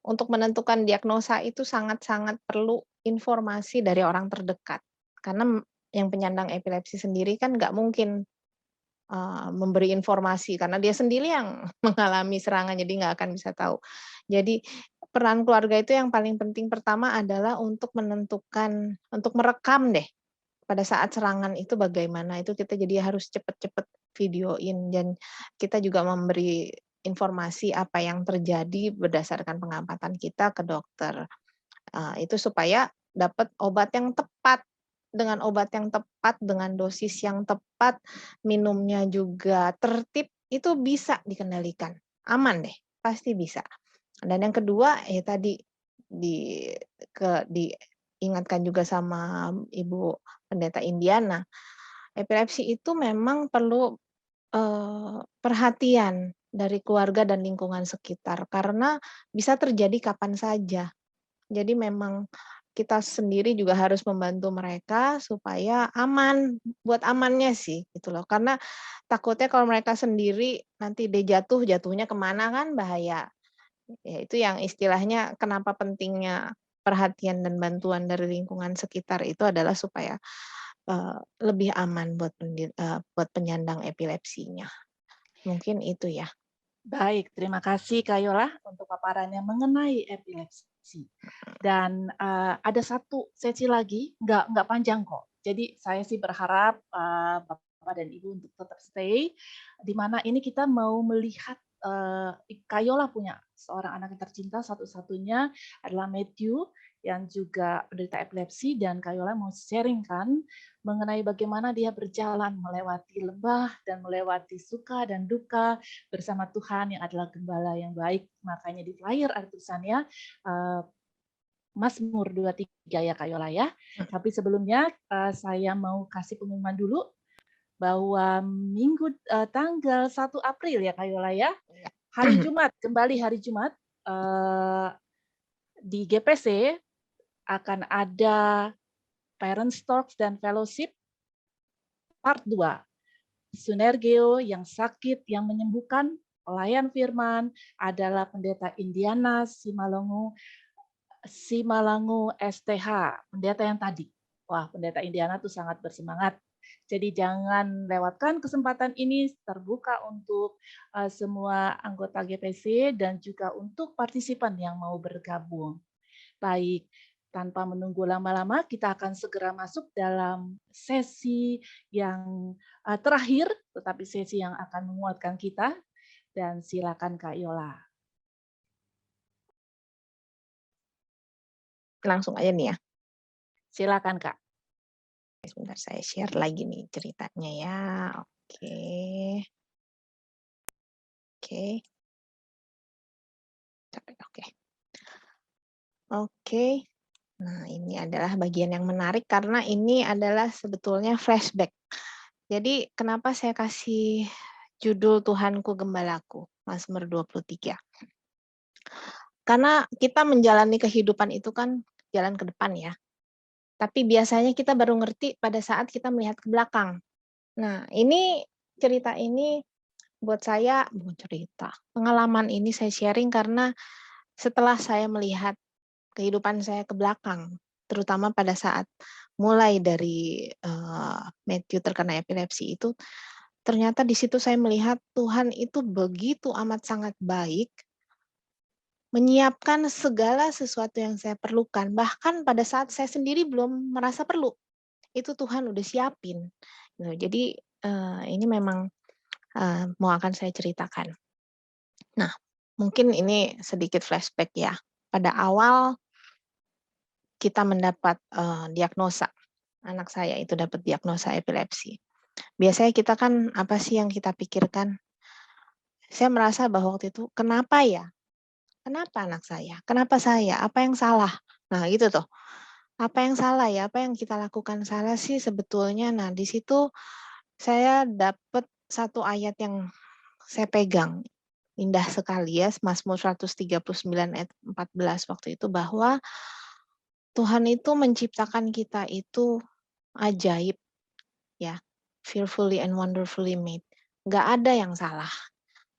untuk menentukan diagnosa itu sangat-sangat perlu informasi dari orang terdekat. Karena yang penyandang epilepsi sendiri kan nggak mungkin memberi informasi karena dia sendiri yang mengalami serangan, jadi nggak akan bisa tahu. Jadi peran keluarga itu yang paling penting pertama adalah untuk menentukan, untuk merekam deh pada saat serangan itu bagaimana, itu kita jadi harus cepet-cepet videoin dan kita juga memberi informasi apa yang terjadi berdasarkan pengamatan kita ke dokter. Itu supaya dapat obat yang tepat, dengan obat yang tepat, dengan dosis yang tepat, minumnya juga tertib, itu bisa dikendalikan, aman deh, pasti bisa. Dan yang kedua, ya tadi di diingatkan juga sama Ibu Pendeta Indiana, epilepsi itu memang perlu, perhatian dari keluarga dan lingkungan sekitar, karena bisa terjadi kapan saja. Jadi memang kita sendiri juga harus membantu mereka supaya aman, buat amannya sih gitu loh. Karena takutnya kalau mereka sendiri nanti dia jatuh, jatuhnya kemana kan bahaya. Ya itu yang istilahnya kenapa pentingnya perhatian dan bantuan dari lingkungan sekitar itu adalah supaya, lebih aman buat penyandang epilepsinya. Mungkin itu ya. Baik, terima kasih Kak Yola untuk paparannya mengenai epilepsi. Dan ada satu sesi lagi, nggak panjang kok. Jadi saya sih berharap Bapak dan Ibu untuk tetap stay, di mana ini kita mau melihat Kak Yola punya seorang anak yang tercinta, satu-satunya adalah Matthew yang juga penderita epilepsi, dan Kak Yola mau sharingkan mengenai bagaimana dia berjalan melewati lembah dan melewati suka dan duka bersama Tuhan yang adalah gembala yang baik. Makanya di flyer ada tulisannya Mazmur 23 ya Kak Yola ya. Tapi sebelumnya saya mau kasih pengumuman dulu bahwa Minggu tanggal 1 April ya Kak Yola ya, hari Jumat, kembali hari Jumat di GPC akan ada Parents Talks dan Fellowship Part 2. Sunergeo yang sakit, yang menyembuhkan, pelayan firman adalah Pendeta Indiana Simalungu STH, pendeta yang tadi. Wah, Pendeta Indiana tuh sangat bersemangat. Jadi jangan lewatkan kesempatan ini, terbuka untuk semua anggota GPC dan juga untuk partisipan yang mau bergabung. Baik, tanpa menunggu lama-lama, kita akan segera masuk dalam sesi yang terakhir, tetapi sesi yang akan menguatkan kita. Dan silakan Kak Yola. Langsung aja nih ya. Silakan Kak. Sebentar saya share lagi nih ceritanya ya. Oke. Oke. Oke. Oke. Nah, ini adalah bagian yang menarik karena ini adalah sebetulnya flashback. Jadi kenapa saya kasih judul Tuhanku Gembalaku, Mazmur 23. Karena kita menjalani kehidupan itu kan jalan ke depan ya. Tapi biasanya kita baru ngerti pada saat kita melihat ke belakang. Nah, ini cerita ini buat saya bukan cerita, pengalaman ini saya sharing karena setelah saya melihat kehidupan saya ke belakang, terutama pada saat mulai dari, Matthew terkena epilepsi itu, ternyata di situ saya melihat Tuhan itu begitu amat sangat baik, menyiapkan segala sesuatu yang saya perlukan, bahkan pada saat saya sendiri belum merasa perlu, itu Tuhan udah siapin, gitu. Jadi, ini memang, mau akan saya ceritakan. Nah, mungkin ini sedikit flashback ya. Pada awal kita mendapat, diagnosa, anak saya itu dapat diagnosa epilepsi. Biasanya kita kan, apa sih yang kita pikirkan? Saya merasa bahwa waktu itu, "Kenapa ya? Kenapa anak saya? Kenapa saya? Apa yang salah?" Nah, gitu tuh. Apa yang salah ya? Apa yang kita lakukan salah sih sebetulnya? Nah, di situ saya dapat satu ayat yang saya pegang, indah sekali ya, Mazmur 139 ayat 14 waktu itu, bahwa Tuhan itu menciptakan kita itu ajaib ya, fearfully and wonderfully made. Nggak ada yang salah.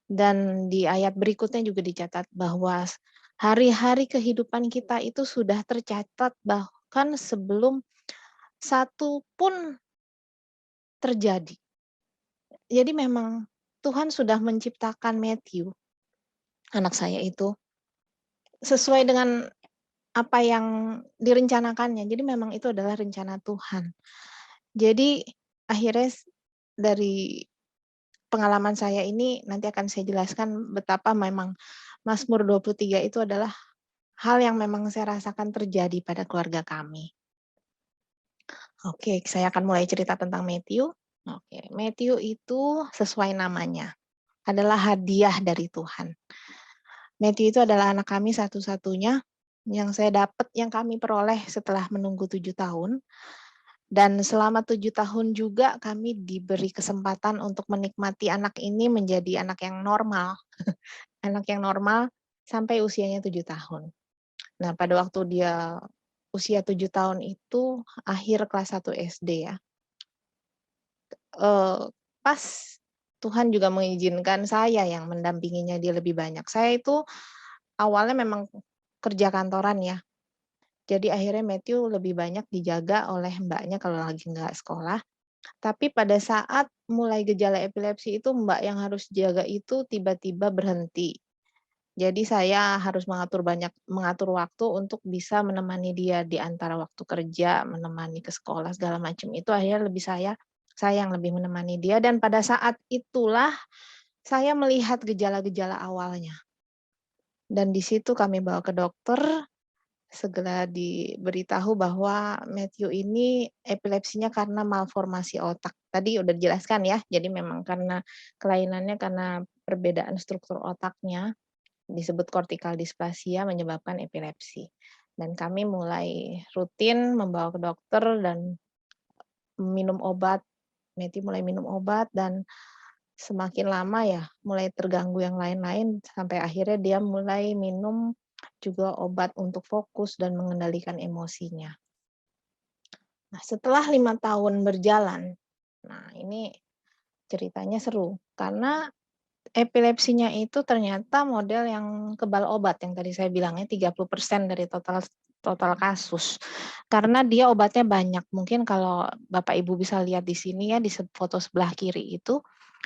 Dan di ayat berikutnya juga dicatat bahwa hari-hari kehidupan kita itu sudah tercatat bahkan sebelum satu pun terjadi. Jadi memang Tuhan sudah menciptakan Matthew, anak saya itu, sesuai dengan apa yang direncanakannya. Jadi memang itu adalah rencana Tuhan. Jadi akhirnya dari pengalaman saya ini nanti akan saya jelaskan betapa memang Mazmur 23 itu adalah hal yang memang saya rasakan terjadi pada keluarga kami. Oke, saya akan mulai cerita tentang Matthew. Oke, Matthew itu sesuai namanya, adalah hadiah dari Tuhan. Matthew itu adalah anak kami satu-satunya yang saya dapat, yang kami peroleh setelah menunggu 7 tahun. Dan selama 7 tahun juga kami diberi kesempatan untuk menikmati anak ini menjadi anak yang normal. Anak yang normal sampai usianya 7 tahun. Nah, pada waktu dia usia 7 tahun itu akhir kelas 1 SD ya, pas Tuhan juga mengizinkan saya yang mendampinginya dia lebih banyak. Saya itu awalnya memang kerja kantoran ya, jadi akhirnya Matthew lebih banyak dijaga oleh mbaknya kalau lagi nggak sekolah. Tapi pada saat mulai gejala epilepsi itu mbak yang harus jaga itu tiba-tiba berhenti. Jadi saya harus mengatur waktu untuk bisa menemani dia di antara waktu kerja, menemani ke sekolah segala macam itu akhirnya saya yang lebih menemani dia, dan pada saat itulah saya melihat gejala-gejala awalnya. Dan di situ kami bawa ke dokter, segera diberitahu bahwa Matthew ini epilepsinya karena malformasi otak. Tadi udah dijelaskan ya, jadi memang karena kelainannya karena perbedaan struktur otaknya, disebut cortical dysplasia menyebabkan epilepsi. Dan kami mulai rutin membawa ke dokter dan minum obat. Matthew mulai minum obat dan semakin lama ya mulai terganggu yang lain-lain sampai akhirnya dia mulai minum juga obat untuk fokus dan mengendalikan emosinya. Nah, setelah 5 tahun berjalan, nah ini ceritanya seru karena epilepsinya itu ternyata model yang kebal obat yang tadi saya bilangnya 30% dari total kasus. Karena dia obatnya banyak. Mungkin kalau Bapak Ibu bisa lihat di sini ya, di foto sebelah kiri itu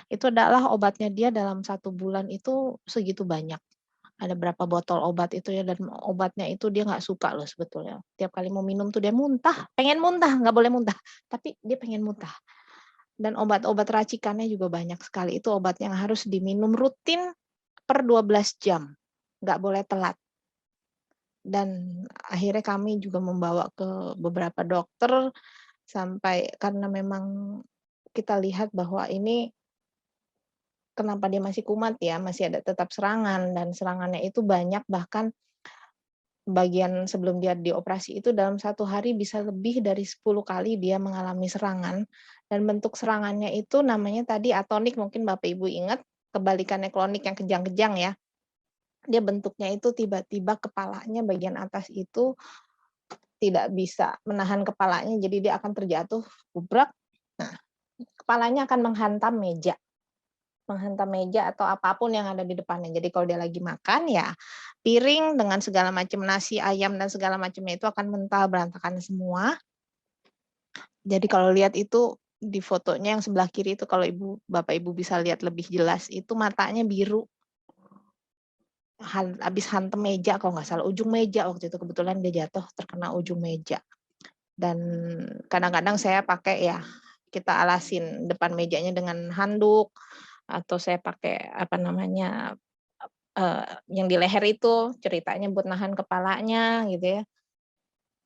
adalah obatnya dia dalam 1 bulan itu segitu banyak. Ada berapa botol obat itu ya, dan obatnya itu dia nggak suka loh sebetulnya. Tiap kali mau minum tuh dia muntah, pengen muntah, nggak boleh muntah, tapi dia pengen muntah. Dan obat-obat racikannya juga banyak sekali. Itu obat yang harus diminum rutin per 12 jam, nggak boleh telat. Dan akhirnya kami juga membawa ke beberapa dokter, sampai karena memang kita lihat bahwa ini kenapa dia masih kumat ya, masih ada tetap serangan, dan serangannya itu banyak, bahkan bagian sebelum dia dioperasi itu dalam 1 hari bisa lebih dari 10 kali dia mengalami serangan, dan bentuk serangannya itu namanya tadi atonik, mungkin Bapak Ibu ingat, kebalikannya klonik yang kejang-kejang ya. dia bentuknya itu tiba-tiba kepalanya bagian atas itu tidak bisa menahan kepalanya, jadi dia akan terjatuh, gubrak. Nah, kepalanya akan menghantam meja atau apapun yang ada di depannya. Jadi kalau dia lagi makan, ya piring dengan segala macam nasi, ayam, dan segala macamnya itu akan mental berantakan semua. Jadi kalau lihat itu di fotonya yang sebelah kiri itu, kalau Bapak Ibu bisa lihat lebih jelas, itu matanya biru. Habis hantem meja kalau nggak salah, ujung meja waktu itu, kebetulan dia jatuh terkena ujung meja. Dan kadang-kadang saya pakai, ya kita alasin depan mejanya dengan handuk, atau saya pakai yang di leher itu ceritanya buat nahan kepalanya gitu ya.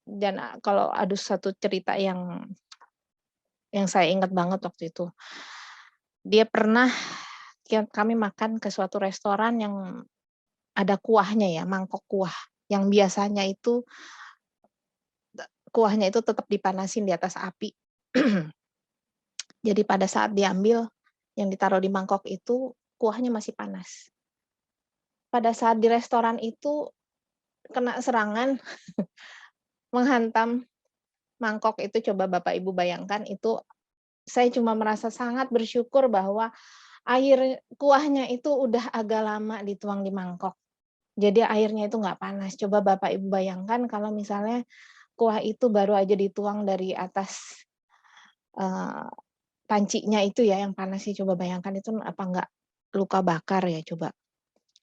Dan kalau ada satu cerita yang saya ingat banget waktu itu, dia pernah kami makan ke suatu restoran yang ada kuahnya ya, mangkok kuah yang biasanya itu kuahnya itu tetap dipanasin di atas api. Jadi pada saat diambil, yang ditaruh di mangkok itu kuahnya masih panas. Pada saat di restoran itu kena serangan, menghantam mangkok itu, coba Bapak Ibu bayangkan itu, saya cuma merasa sangat bersyukur bahwa air kuahnya itu udah agak lama dituang di mangkok. Jadi airnya itu nggak panas. Coba Bapak Ibu bayangkan kalau misalnya kuah itu baru aja dituang dari atas pancinya itu ya yang panas sih, coba bayangkan itu apa nggak luka bakar ya coba.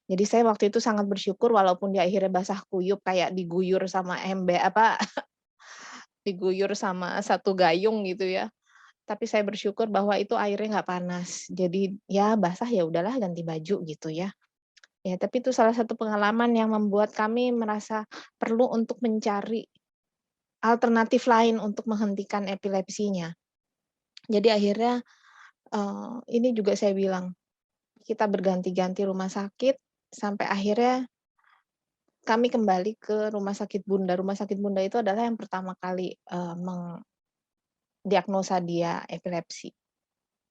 Jadi saya waktu itu sangat bersyukur walaupun dia akhirnya basah kuyup kayak diguyur sama diguyur sama satu gayung gitu ya. Tapi saya bersyukur bahwa itu airnya nggak panas. Jadi ya basah ya udahlah ganti baju gitu ya. Ya tapi itu salah satu pengalaman yang membuat kami merasa perlu untuk mencari alternatif lain untuk menghentikan epilepsinya. Jadi akhirnya ini juga saya bilang, kita berganti-ganti rumah sakit, sampai akhirnya kami kembali ke Rumah Sakit Bunda. Rumah Sakit Bunda itu adalah yang pertama kali mendiagnosa dia epilepsi.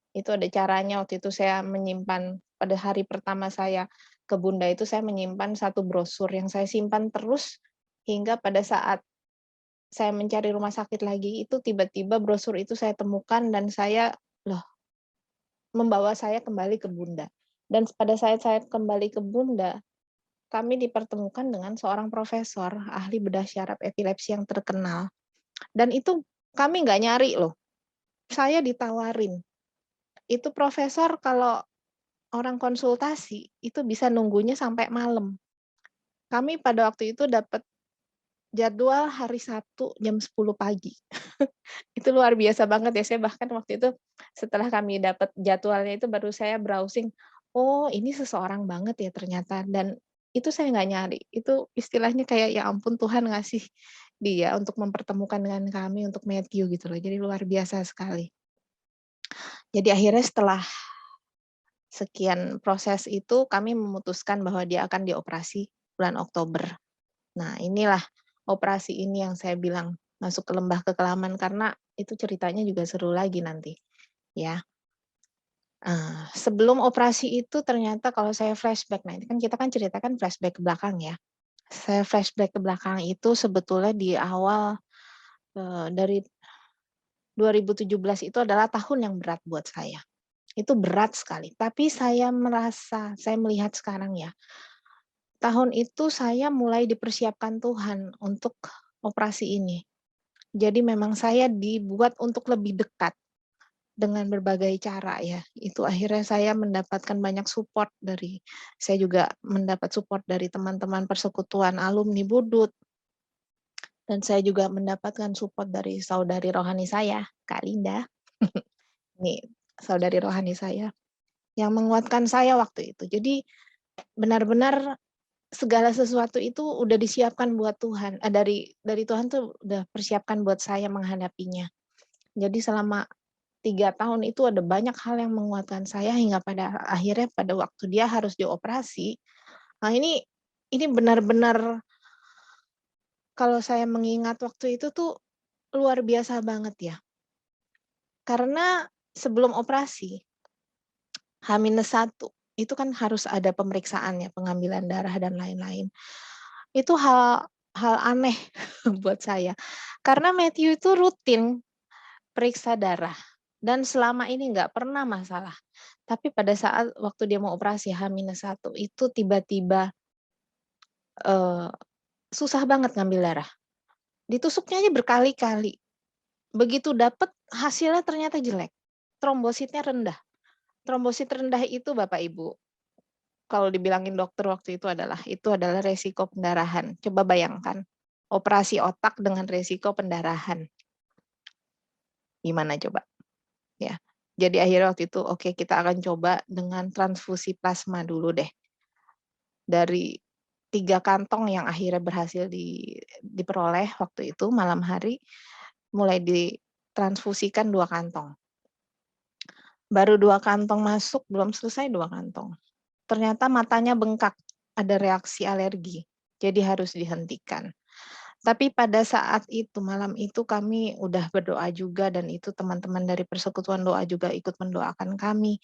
Itu ada caranya, waktu itu saya menyimpan, pada hari pertama saya ke Bunda itu saya menyimpan satu brosur yang saya simpan terus, hingga pada saat saya mencari rumah sakit lagi, itu tiba-tiba brosur itu saya temukan dan membawa saya kembali ke Bunda. Dan pada saat saya kembali ke Bunda, kami dipertemukan dengan seorang profesor ahli bedah syaraf epilepsi yang terkenal. Dan itu kami nggak nyari loh, saya ditawarin. Itu profesor kalau orang konsultasi, itu bisa nunggunya sampai malam. Kami pada waktu itu dapat jadwal hari Sabtu jam 10 pagi. Itu luar biasa banget ya, saya bahkan waktu itu setelah kami dapat jadwalnya itu baru saya browsing, oh ini seseorang banget ya ternyata, dan itu saya nggak nyari, itu istilahnya kayak ya ampun Tuhan ngasih dia untuk mempertemukan dengan kami, untuk Matthew gitu loh, jadi luar biasa sekali. Jadi akhirnya setelah sekian proses itu kami memutuskan bahwa dia akan dioperasi bulan Oktober. Nah inilah operasi ini yang saya bilang masuk ke lembah kekelaman, karena itu ceritanya juga seru lagi nanti ya. Sebelum operasi itu ternyata kalau saya flashback, nah ini kan kita kan ceritakan flashback ke belakang ya. Saya flashback ke belakang itu sebetulnya di awal dari 2017 itu adalah tahun yang berat buat saya. Itu berat sekali, tapi saya melihat sekarang ya, tahun itu saya mulai dipersiapkan Tuhan untuk operasi ini. Jadi memang saya dibuat untuk lebih dekat dengan berbagai cara ya. Itu akhirnya saya mendapatkan banyak support saya juga mendapat support dari teman-teman persekutuan alumni Budut. Dan saya juga mendapatkan support dari saudari rohani saya, Kak Linda. Ini saudari rohani saya yang menguatkan saya waktu itu. Jadi benar-benar segala sesuatu itu udah disiapkan buat Tuhan. Dari Tuhan tuh udah persiapkan buat saya menghadapinya. Jadi selama 3 tahun itu ada banyak hal yang menguatkan saya hingga pada akhirnya pada waktu dia harus dioperasi. Nah ini benar-benar kalau saya mengingat waktu itu tuh luar biasa banget ya. Karena sebelum operasi, H-1, itu kan harus ada pemeriksaannya, pengambilan darah dan lain-lain. Itu hal aneh buat saya. Karena Matthew itu rutin periksa darah dan selama ini nggak pernah masalah. Tapi pada saat waktu dia mau operasi H-1 itu tiba-tiba susah banget ngambil darah. Ditusuknya aja berkali-kali. Begitu dapat hasilnya ternyata jelek. Trombositnya rendah. Trombosit rendah itu Bapak Ibu, kalau dibilangin dokter waktu itu adalah resiko pendarahan. Coba bayangkan, operasi otak dengan resiko pendarahan. Gimana coba? Ya. Jadi akhirnya waktu itu oke, kita akan coba dengan transfusi plasma dulu deh. Dari 3 kantong yang akhirnya berhasil diperoleh waktu itu malam hari, mulai ditransfusikan 2 kantong. Baru 2 kantong masuk, belum selesai 2 kantong. Ternyata matanya bengkak, ada reaksi alergi, jadi harus dihentikan. Tapi pada saat itu, malam itu kami udah berdoa juga dan itu teman-teman dari Persekutuan Doa juga ikut mendoakan kami.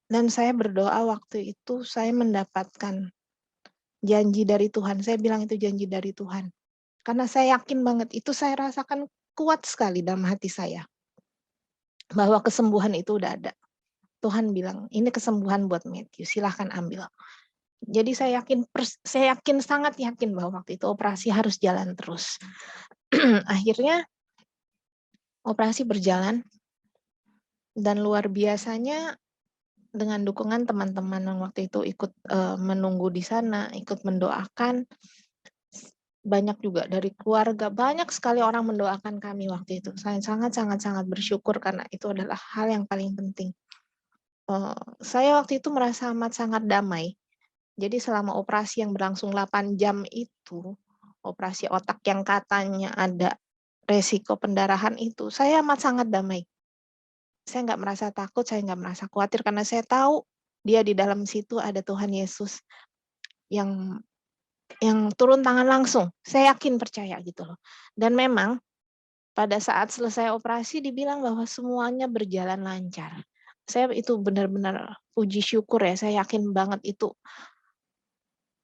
Dan saya berdoa waktu itu, saya mendapatkan janji dari Tuhan. Saya bilang itu janji dari Tuhan. Karena saya yakin banget, itu saya rasakan kuat sekali dalam hati saya. Bahwa kesembuhan itu udah ada. Tuhan bilang, ini kesembuhan buat Matthew, silahkan ambil. Jadi saya yakin, sangat yakin bahwa waktu itu operasi harus jalan terus. Akhirnya operasi berjalan dan luar biasanya dengan dukungan teman-teman yang waktu itu ikut menunggu di sana, ikut mendoakan. Banyak juga dari keluarga, banyak sekali orang mendoakan kami waktu itu. Saya sangat bersyukur karena itu adalah hal yang paling penting. Saya waktu itu merasa amat sangat damai. Jadi selama operasi yang berlangsung 8 jam itu, operasi otak yang katanya ada resiko pendarahan itu, saya amat sangat damai. Saya nggak merasa takut, saya nggak merasa khawatir karena saya tahu dia di dalam situ ada Tuhan Yesus yang turun tangan langsung. Saya yakin percaya gitu loh. Dan memang pada saat selesai operasi dibilang bahwa semuanya berjalan lancar. Saya itu benar-benar puji syukur ya, saya yakin banget itu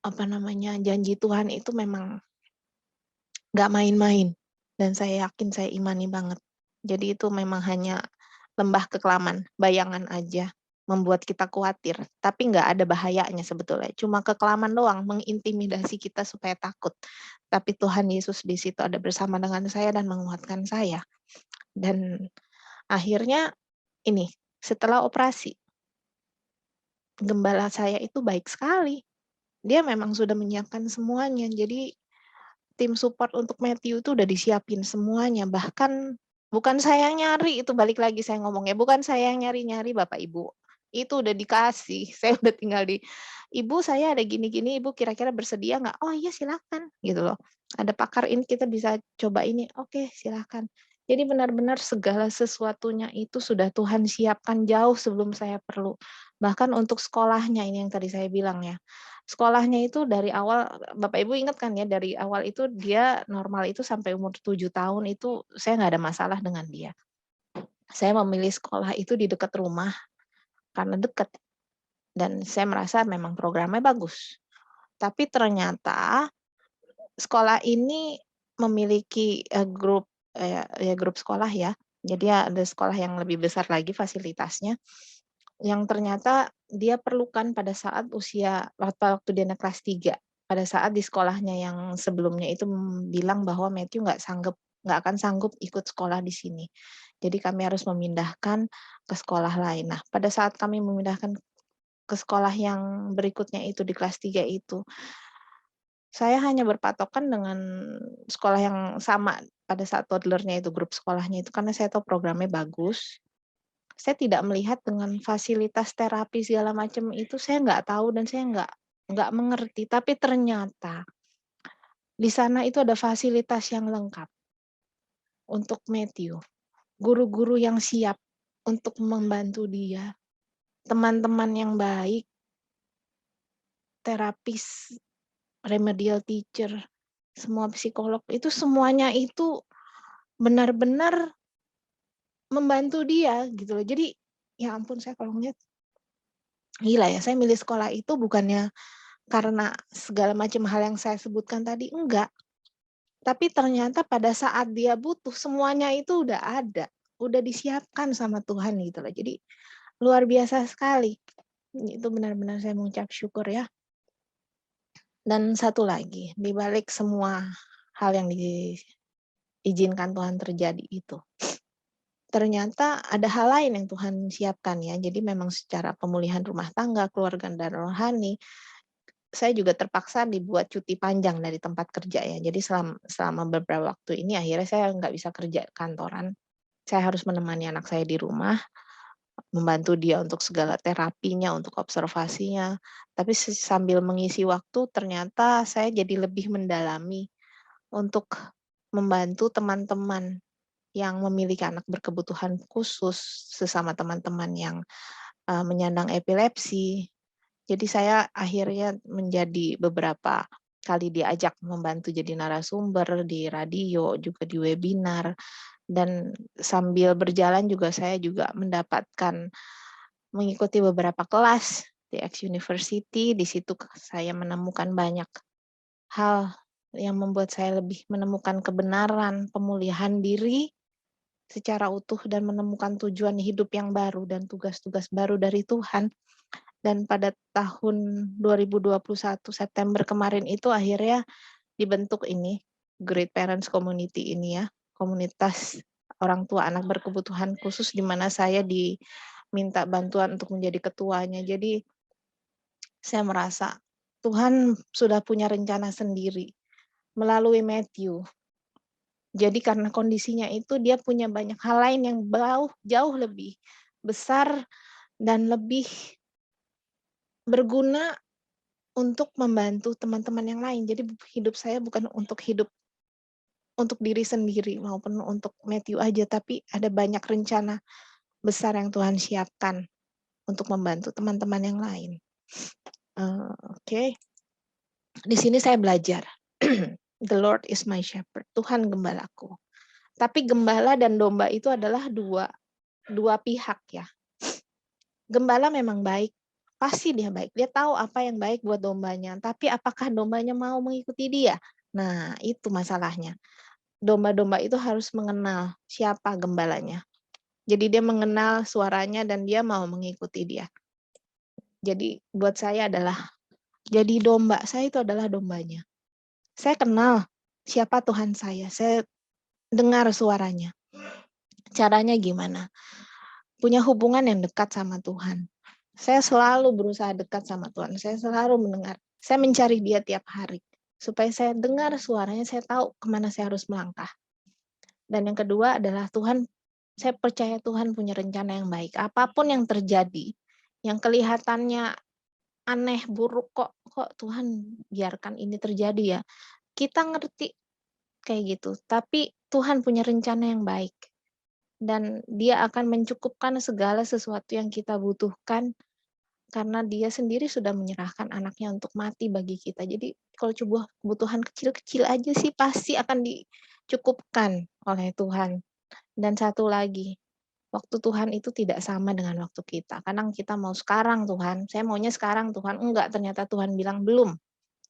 janji Tuhan itu memang nggak main-main. Dan saya yakin, saya imani banget. Jadi itu memang hanya lembah kekelaman, bayangan aja, membuat kita khawatir. Tapi nggak ada bahayanya sebetulnya. Cuma kekelaman doang, mengintimidasi kita supaya takut. Tapi Tuhan Yesus di situ ada bersama dengan saya dan menguatkan saya. Dan akhirnya ini, setelah operasi, gembala saya itu baik sekali. Dia memang sudah menyiapkan semuanya. Jadi tim support untuk Matthew itu udah disiapin semuanya. Bahkan bukan saya yang nyari, itu balik lagi saya ngomongnya. Bukan saya yang nyari-nyari Bapak Ibu. Itu udah dikasih. Saya udah tinggal Ibu saya ada gini-gini, Ibu kira-kira bersedia nggak? Oh iya silakan gitu loh. Ada pakar ini, kita bisa coba ini. Oke silakan. Jadi benar-benar segala sesuatunya itu sudah Tuhan siapkan jauh sebelum saya perlu. Bahkan untuk sekolahnya, ini yang tadi saya bilang ya. Sekolahnya itu dari awal, Bapak Ibu ingat kan ya, dari awal itu dia normal itu sampai umur 7 tahun itu saya nggak ada masalah dengan dia. Saya memilih sekolah itu di dekat rumah karena dekat. Dan saya merasa memang programnya bagus. Tapi ternyata sekolah ini memiliki grup sekolah ya. Jadi ada sekolah yang lebih besar lagi fasilitasnya. Yang ternyata dia perlukan pada saat waktu dia kelas 3. Pada saat di sekolahnya yang sebelumnya itu bilang bahwa Matthew nggak akan sanggup ikut sekolah di sini. Jadi kami harus memindahkan ke sekolah lain. Nah, pada saat kami memindahkan ke sekolah yang berikutnya itu di kelas 3 itu, saya hanya berpatokan dengan sekolah yang sama pada saat toddlernya itu, grup sekolahnya itu, karena saya tahu programnya bagus. Saya tidak melihat dengan fasilitas terapi segala macam itu, saya nggak tahu dan saya nggak mengerti. Tapi ternyata di sana itu ada fasilitas yang lengkap untuk Matthew. Guru-guru yang siap untuk membantu dia. Teman-teman yang baik, terapis, remedial teacher, semua psikolog, itu semuanya itu benar-benar membantu dia gitu loh. Jadi ya ampun, saya kalau ngeliat Gila ya, saya milih sekolah itu bukannya karena segala macam hal yang saya sebutkan tadi, enggak. Tapi ternyata pada saat dia butuh, semuanya itu udah ada, udah disiapkan sama Tuhan gitu loh. Jadi luar biasa sekali. Itu benar-benar saya mengucap syukur ya. Dan satu lagi, di balik semua hal yang diizinkan Tuhan terjadi itu, ternyata ada hal lain yang Tuhan siapkan ya. Jadi memang secara pemulihan rumah tangga, keluarga, dan rohani, saya juga terpaksa dibuat cuti panjang dari tempat kerja ya. Jadi selama beberapa waktu ini akhirnya saya nggak bisa kerja kantoran. Saya harus menemani anak saya di rumah, membantu dia untuk segala terapinya, untuk observasinya. Tapi sambil mengisi waktu ternyata saya jadi lebih mendalami untuk membantu teman-teman yang memiliki anak berkebutuhan khusus, sesama teman-teman yang menyandang epilepsi. Jadi saya akhirnya menjadi beberapa kali diajak membantu jadi narasumber di radio, juga di webinar, dan sambil berjalan juga saya juga mendapatkan mengikuti beberapa kelas di X University. Di situ saya menemukan banyak hal yang membuat saya lebih menemukan kebenaran, pemulihan diri secara utuh, dan menemukan tujuan hidup yang baru dan tugas-tugas baru dari Tuhan. Dan pada tahun 2021 September kemarin itu akhirnya dibentuk ini, Great Parents Community ini ya, komunitas orang tua anak berkebutuhan khusus, di mana saya diminta bantuan untuk menjadi ketuanya. Jadi saya merasa Tuhan sudah punya rencana sendiri melalui Matthew. Jadi karena kondisinya itu dia punya banyak hal lain yang jauh lebih besar dan lebih berguna untuk membantu teman-teman yang lain. Jadi hidup saya bukan untuk diri sendiri maupun untuk Matthew aja, tapi ada banyak rencana besar yang Tuhan siapkan untuk membantu teman-teman yang lain. Oke. Di sini saya belajar. The Lord is my shepherd. Tuhan gembalaku. Tapi gembala dan domba itu adalah dua pihak ya. Gembala memang baik. Pasti dia baik. Dia tahu apa yang baik buat dombanya. Tapi apakah dombanya mau mengikuti dia? Nah, itu masalahnya. Domba-domba itu harus mengenal siapa gembalanya. Jadi dia mengenal suaranya dan dia mau mengikuti dia. Jadi buat saya adalah jadi domba. Saya itu adalah dombanya. Saya kenal siapa Tuhan saya. Saya dengar suaranya. Caranya gimana? Punya hubungan yang dekat sama Tuhan. Saya selalu berusaha dekat sama Tuhan. Saya selalu mendengar. Saya mencari dia tiap hari. Supaya saya dengar suaranya, saya tahu kemana saya harus melangkah. Dan yang kedua adalah Tuhan, saya percaya Tuhan punya rencana yang baik. Apapun yang terjadi, yang kelihatannya aneh, buruk, kok Tuhan biarkan ini terjadi ya. Kita ngerti kayak gitu. Tapi Tuhan punya rencana yang baik. Dan dia akan mencukupkan segala sesuatu yang kita butuhkan, karena dia sendiri sudah menyerahkan anaknya untuk mati bagi kita. Jadi kalau coba kebutuhan kecil-kecil aja sih pasti akan dicukupkan oleh Tuhan. Dan satu lagi, waktu Tuhan itu tidak sama dengan waktu kita. Kadang kita mau sekarang Tuhan, saya maunya sekarang Tuhan. Enggak, ternyata Tuhan bilang belum,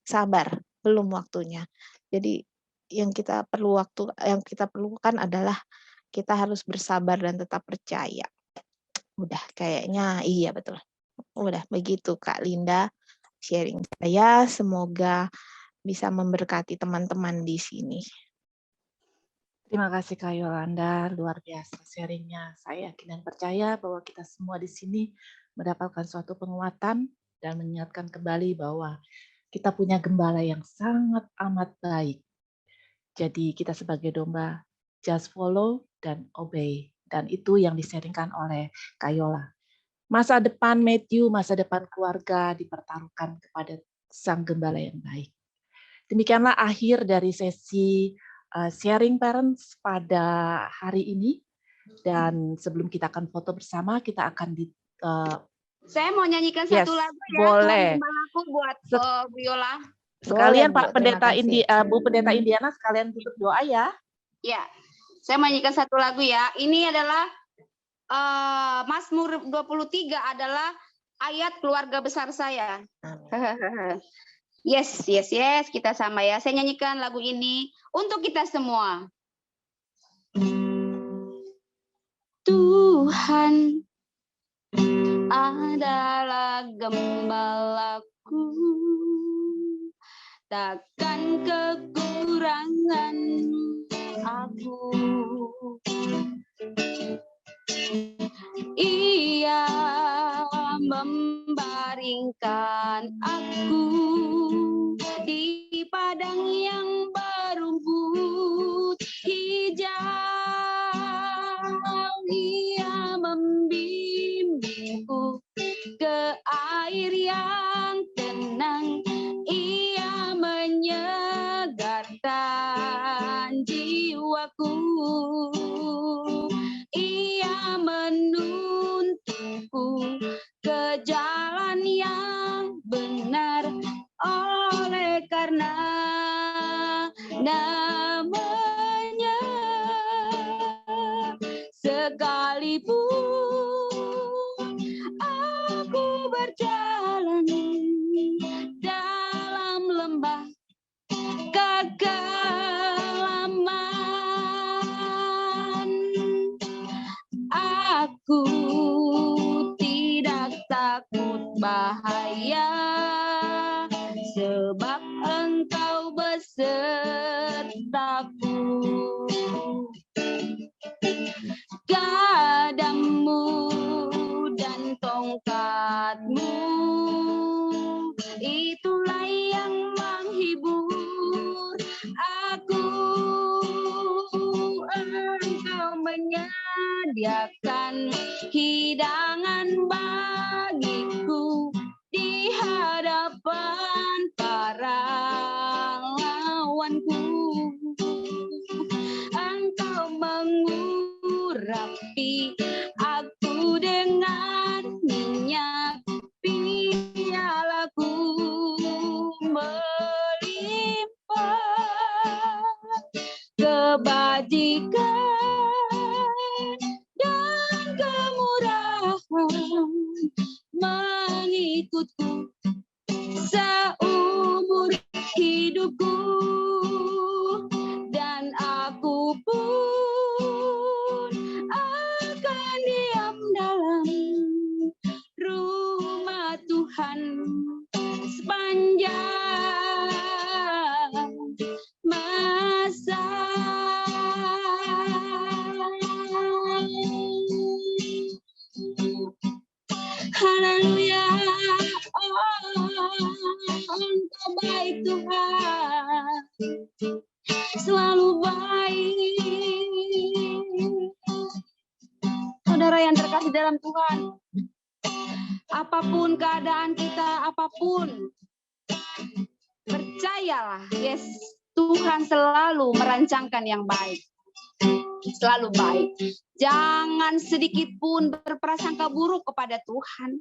sabar, belum waktunya. Jadi yang kita perlukan adalah kita harus bersabar dan tetap percaya. Udah kayaknya iya betul. Udah begitu Kak Linda sharing saya, semoga bisa memberkati teman-teman di sini. Terima kasih Kak Yolanda, luar biasa sharingnya. Saya yakin dan percaya bahwa kita semua di sini mendapatkan suatu penguatan dan mengingatkan kembali bahwa kita punya gembala yang sangat amat baik. Jadi kita sebagai domba, just follow dan obey. Dan itu yang disaringkan oleh Kak Yola. Masa depan Matthew, masa depan keluarga dipertaruhkan kepada sang gembala yang baik. Demikianlah akhir dari sesi sharing parents pada hari ini. Dan sebelum kita akan foto bersama, kita akan saya mau nyanyikan satu lagu ya. Boleh. Tuhan Gembalaku buat Bu Yola. Sekalian boleh, Pak Pendeta Bu Pendeta Indiana, sekalian tutup doa ya. Ya, saya mau nyanyikan satu lagu ya. Ini adalah Mazmur 23 adalah ayat keluarga besar saya. Amin. Yes, kita sama ya. Saya nyanyikan lagu ini untuk kita semua. Tuhan adalah gembalaku, takkan kekurangan aku. Ia membaringkan aku di padang yang berumput hijau. Ia membimbingku ke air yang tenang. Ia menyegarkan jiwaku. Ia menuntunku ke jalan yang benar. Oleh karena namanya, sekalipun aku berjalan dalam lembah kekelaman, aku tidak takut bahaya, sebab Engkau besertaku. Gadamu dan tongkatmu, itulah yang menghibur aku. Engkau menyediakan hidangan bagiku di hadapan para lawanku. Engkau mengurapi aku dengan minyak, pialaku melimpah. Kebajikan dan kemurahan mengikutku seumur hidupku, dan aku pun akan diam dalam rumah Tuhan sepanjang masa. Haleluya, Engkau baik Tuhan, selalu baik. Saudara yang terkasih dalam Tuhan, apapun keadaan kita, apapun, percayalah, yes, Tuhan selalu merancangkan yang baik. Selalu baik. Jangan sedikit pun berprasangka buruk kepada Tuhan.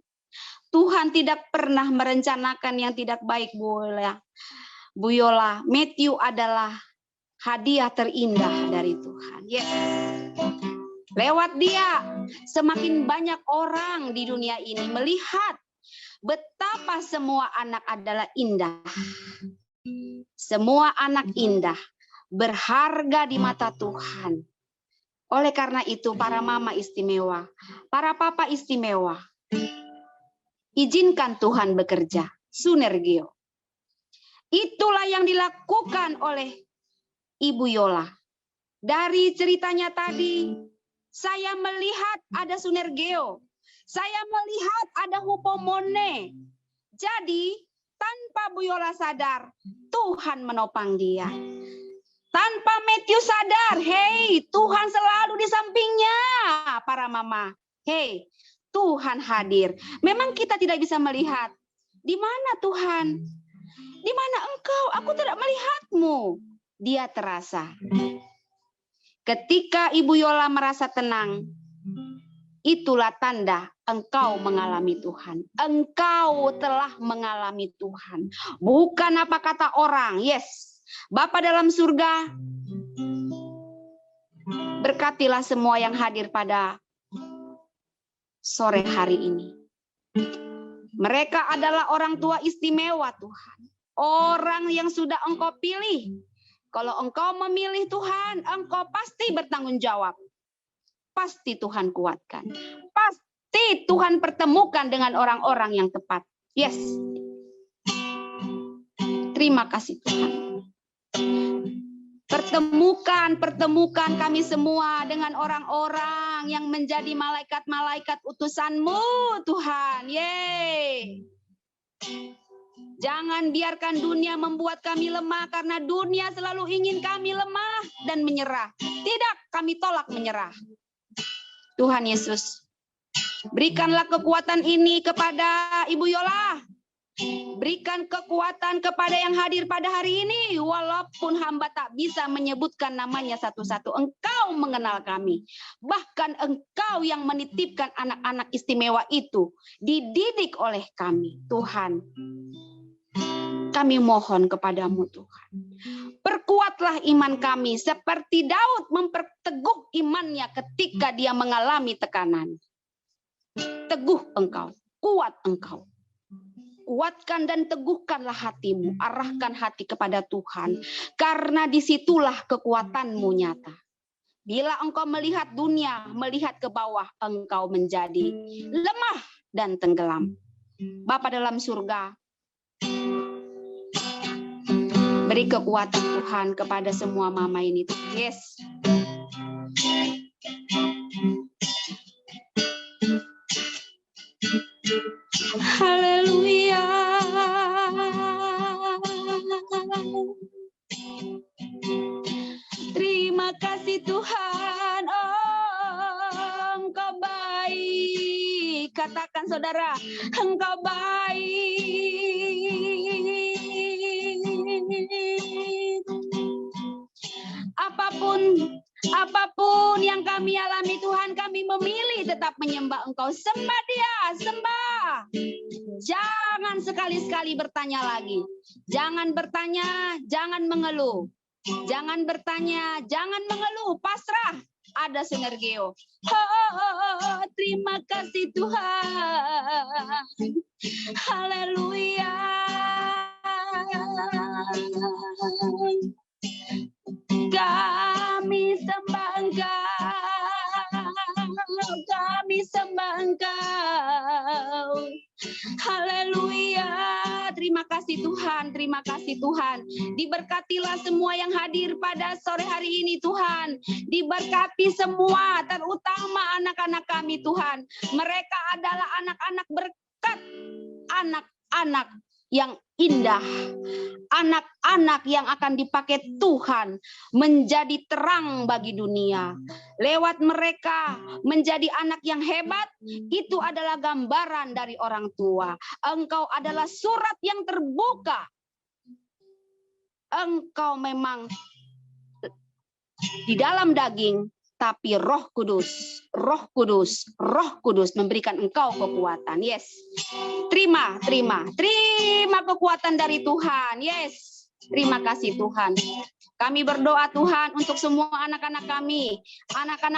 Tuhan tidak pernah merencanakan yang tidak baik, Bu Yola. Matthew adalah hadiah terindah dari Tuhan. Yes. Lewat dia, semakin banyak orang di dunia ini melihat betapa semua anak adalah indah. Semua anak indah, berharga di mata Tuhan. Oleh karena itu, para mama istimewa, para papa istimewa, izinkan Tuhan bekerja. Sunergio. Itulah yang dilakukan oleh Ibu Yola. Dari ceritanya tadi, saya melihat ada Sunergio. Saya melihat ada hupomone. Jadi, tanpa Bu Yola sadar, Tuhan menopang dia. Tanpa Matthew sadar, hey, Tuhan selalu di sampingnya, para mama. Hey, Tuhan hadir. Memang kita tidak bisa melihat. Di mana Tuhan? Di mana Engkau? Aku tidak melihatmu. Dia terasa. Ketika Ibu Yola merasa tenang, itulah tanda engkau mengalami Tuhan. Engkau telah mengalami Tuhan. Bukan apa kata orang. Yes. Bapa dalam surga, berkatilah semua yang hadir pada sore hari ini. Mereka adalah orang tua istimewa Tuhan. Orang yang sudah Engkau pilih. Kalau Engkau memilih Tuhan, Engkau pasti bertanggung jawab. Pasti Tuhan kuatkan. Pasti Tuhan pertemukan dengan orang-orang yang tepat. Yes. Terima kasih Tuhan. Pertemukan kami semua dengan orang-orang yang menjadi malaikat-malaikat utusan-Mu, Tuhan. Yeay. Jangan biarkan dunia membuat kami lemah, karena dunia selalu ingin kami lemah dan menyerah. Tidak, kami tolak menyerah. Tuhan Yesus, berikanlah kekuatan ini kepada Ibu Yola. Berikan kekuatan kepada yang hadir pada hari ini, walaupun hamba tak bisa menyebutkan namanya satu-satu. Engkau mengenal kami. Bahkan Engkau yang menitipkan anak-anak istimewa itu, dididik oleh kami. Tuhan, kami mohon kepadamu Tuhan. Perkuatlah iman kami, seperti Daud memperteguh imannya ketika dia mengalami tekanan. Teguh Engkau, kuat Engkau. Kuatkan dan teguhkanlah hatimu, arahkan hati kepada Tuhan, karena disitulah kekuatanmu nyata. Bila engkau melihat dunia, melihat ke bawah, engkau menjadi lemah dan tenggelam. Bapa dalam surga, beri kekuatan Tuhan kepada semua mama ini. Yes. Haleluya. Terima kasih Tuhan. Oh, Engkau baik. Katakan saudara, Engkau baik. Apapun yang kami alami Tuhan, kami memilih tetap menyembah Engkau. Sembah Dia, sembah. Jangan sekali-sekali bertanya lagi. Jangan bertanya, jangan mengeluh. Jangan bertanya, jangan mengeluh, pasrah. Ada Sinergio. Terima kasih Tuhan. Haleluya. Kami sembah Engkau, kami sembah Engkau. Haleluya. Terima kasih Tuhan, terima kasih Tuhan. Diberkatilah semua yang hadir pada sore hari ini Tuhan. Diberkati semua, terutama anak-anak kami Tuhan. Mereka adalah anak-anak berkat, anak-anak yang indah, anak-anak yang akan dipakai Tuhan menjadi terang bagi dunia. Lewat mereka menjadi anak yang hebat, itu adalah gambaran dari orang tua. Engkau adalah surat yang terbuka. Engkau memang di dalam daging, tapi Roh Kudus memberikan engkau kekuatan. Yes. Terima kekuatan dari Tuhan. Yes. Terima kasih Tuhan. Kami berdoa Tuhan untuk semua anak-anak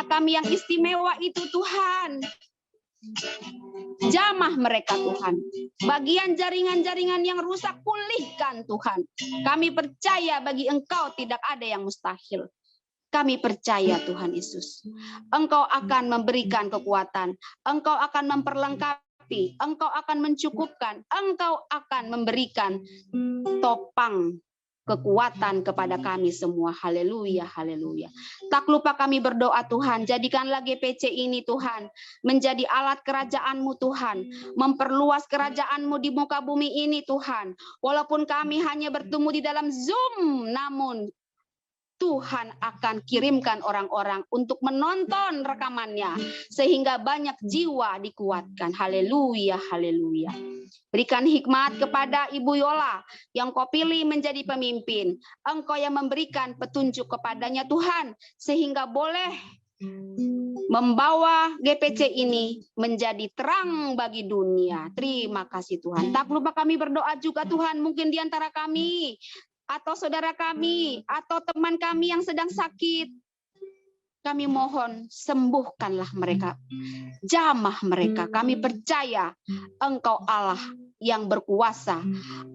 kami yang istimewa itu Tuhan. Jamah mereka Tuhan. Bagian jaringan-jaringan yang rusak, pulihkan Tuhan. Kami percaya bagi Engkau tidak ada yang mustahil. Kami percaya Tuhan Yesus, Engkau akan memberikan kekuatan, Engkau akan memperlengkapi, Engkau akan mencukupkan, Engkau akan memberikan topang kekuatan kepada kami semua. Haleluya, haleluya. Tak lupa kami berdoa Tuhan, jadikanlah GPC ini Tuhan menjadi alat kerajaan-Mu Tuhan, memperluas kerajaan-Mu di muka bumi ini Tuhan. Walaupun kami hanya bertemu di dalam Zoom, namun Tuhan akan kirimkan orang-orang untuk menonton rekamannya sehingga banyak jiwa dikuatkan. Haleluya, haleluya. Berikan hikmat kepada Ibu Yola yang Kau pilih menjadi pemimpin. Engkau yang memberikan petunjuk kepadanya Tuhan sehingga boleh membawa GPC ini menjadi terang bagi dunia. Terima kasih Tuhan. Tak lupa kami berdoa juga Tuhan, mungkin di antara kami atau saudara kami, atau teman kami yang sedang sakit. kami mohon sembuhkanlah mereka, jamah mereka. Kami percaya Engkau Allah yang berkuasa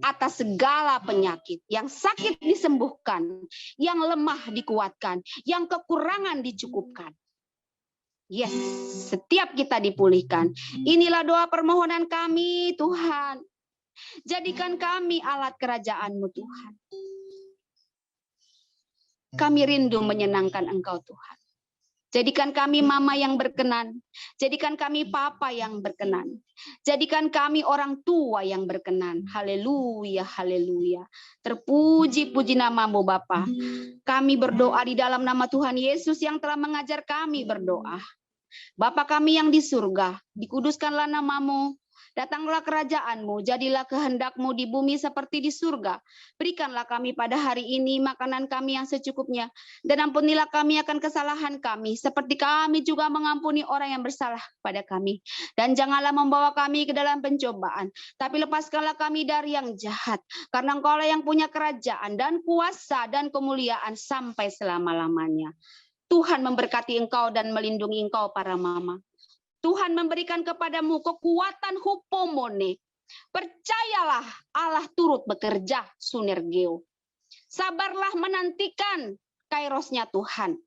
atas segala penyakit, yang sakit disembuhkan, yang lemah dikuatkan, yang kekurangan dicukupkan. Yes, setiap kita dipulihkan. Inilah doa permohonan kami, Tuhan. Jadikan kami alat kerajaan-Mu, Tuhan. Kami rindu menyenangkan Engkau, Tuhan. Jadikan kami mama yang berkenan. Jadikan kami papa yang berkenan. Jadikan kami orang tua yang berkenan. Haleluya, haleluya. Terpuji-puji nama-Mu Bapa. Kami berdoa di dalam nama Tuhan Yesus yang telah mengajar kami berdoa. Bapa kami yang di surga, dikuduskanlah nama-Mu. Datanglah kerajaan-Mu, jadilah kehendak-Mu di bumi seperti di surga. Berikanlah kami pada hari ini makanan kami yang secukupnya. Dan ampunilah kami akan kesalahan kami, seperti kami juga mengampuni orang yang bersalah pada kami. Dan janganlah membawa kami ke dalam pencobaan, tapi lepaskanlah kami dari yang jahat. Karena Engkau-lah yang punya kerajaan dan kuasa dan kemuliaan sampai selama-lamanya. Tuhan memberkati engkau dan melindungi engkau para mama. Tuhan memberikan kepadamu kekuatan hupomone. Percayalah Allah turut bekerja sunergeo. Sabarlah menantikan kairosnya Tuhan.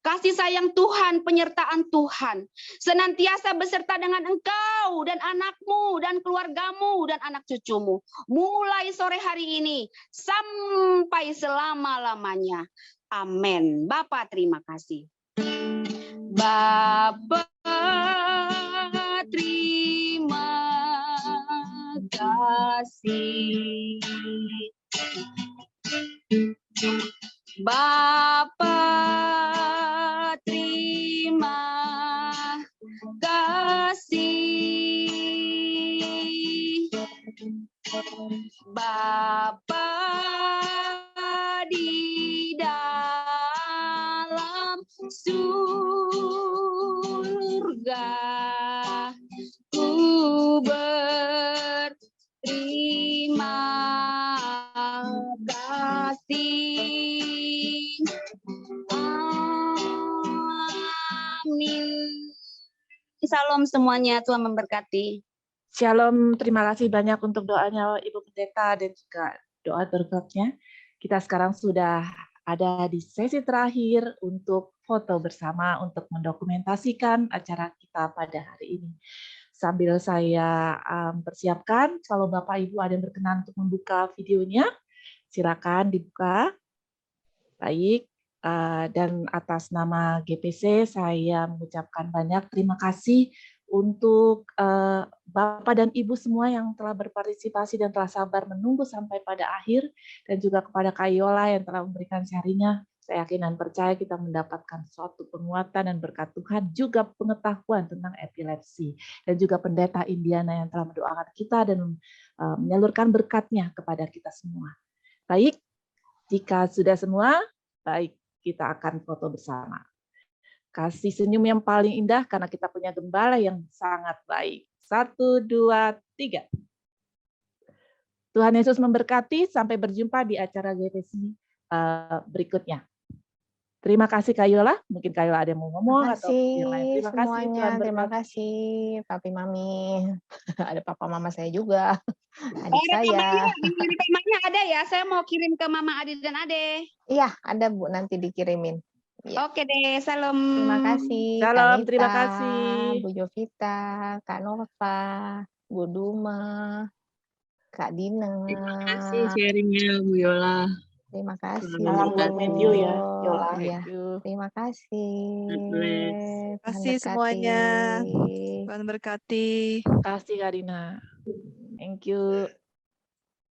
Kasih sayang Tuhan, penyertaan Tuhan. Senantiasa beserta dengan engkau dan anakmu dan keluargamu dan anak cucumu. Mulai sore hari ini sampai selama-lamanya. Amin. Bapa terima kasih. Bapa terima kasih. Bapa terima kasih. Bapa di dalam surga, ku berterima kasih. Amin. Salam semuanya, Tuhan memberkati. Shalom, terima kasih banyak untuk doanya Ibu Pendeta dan juga doa berkatnya. Kita sekarang sudah ada di sesi terakhir untuk foto bersama untuk mendokumentasikan acara kita pada hari ini. Sambil saya persiapkan, kalau Bapak Ibu ada yang berkenan untuk membuka videonya, silakan dibuka. Baik, dan atas nama GPC saya mengucapkan banyak terima kasih untuk Bapak dan Ibu semua yang telah berpartisipasi dan telah sabar menunggu sampai pada akhir, dan juga kepada Kak Yola yang telah memberikan sharingnya. Saya yakin dan percaya kita mendapatkan suatu penguatan dan berkat Tuhan, juga pengetahuan tentang epilepsi, dan juga Pendeta Indiana yang telah mendoakan kita dan menyalurkan berkatnya kepada kita semua. Baik, jika sudah semua, baik, kita akan foto bersama. Kasih senyum yang paling indah karena kita punya gembala yang sangat baik. 1, 2, 3. Tuhan Yesus memberkati. Sampai berjumpa di acara GPC berikutnya. Terima kasih Kak Yola. Mungkin Kak Yola ada yang mau ngomong atau yang lain. Terima semuanya. kasih. Tuhan Terima berkati. kasih, Papi Mami. Ada Papa Mama saya juga. Adik Ada saya. temanya, di temanya ada ya. Saya mau kirim ke Mama Adi dan Ade. Iya, ada Bu, nanti dikirimin. Ya. Oke deh, salam. Terima kasih, Salam, Kak terima Nita, kasih. Bu Jovita, Kak Nova, Bu Duma, Kak Dina. Terima kasih sharingnya Bu Yola. Terima kasih. Salam buat Matthew ya, Yola. Iya, Thank you. terima kasih. God bless. Tuhan Kasih berkati. semuanya. Tuhan berkati. Terima kasih Kak Dina. Thank you.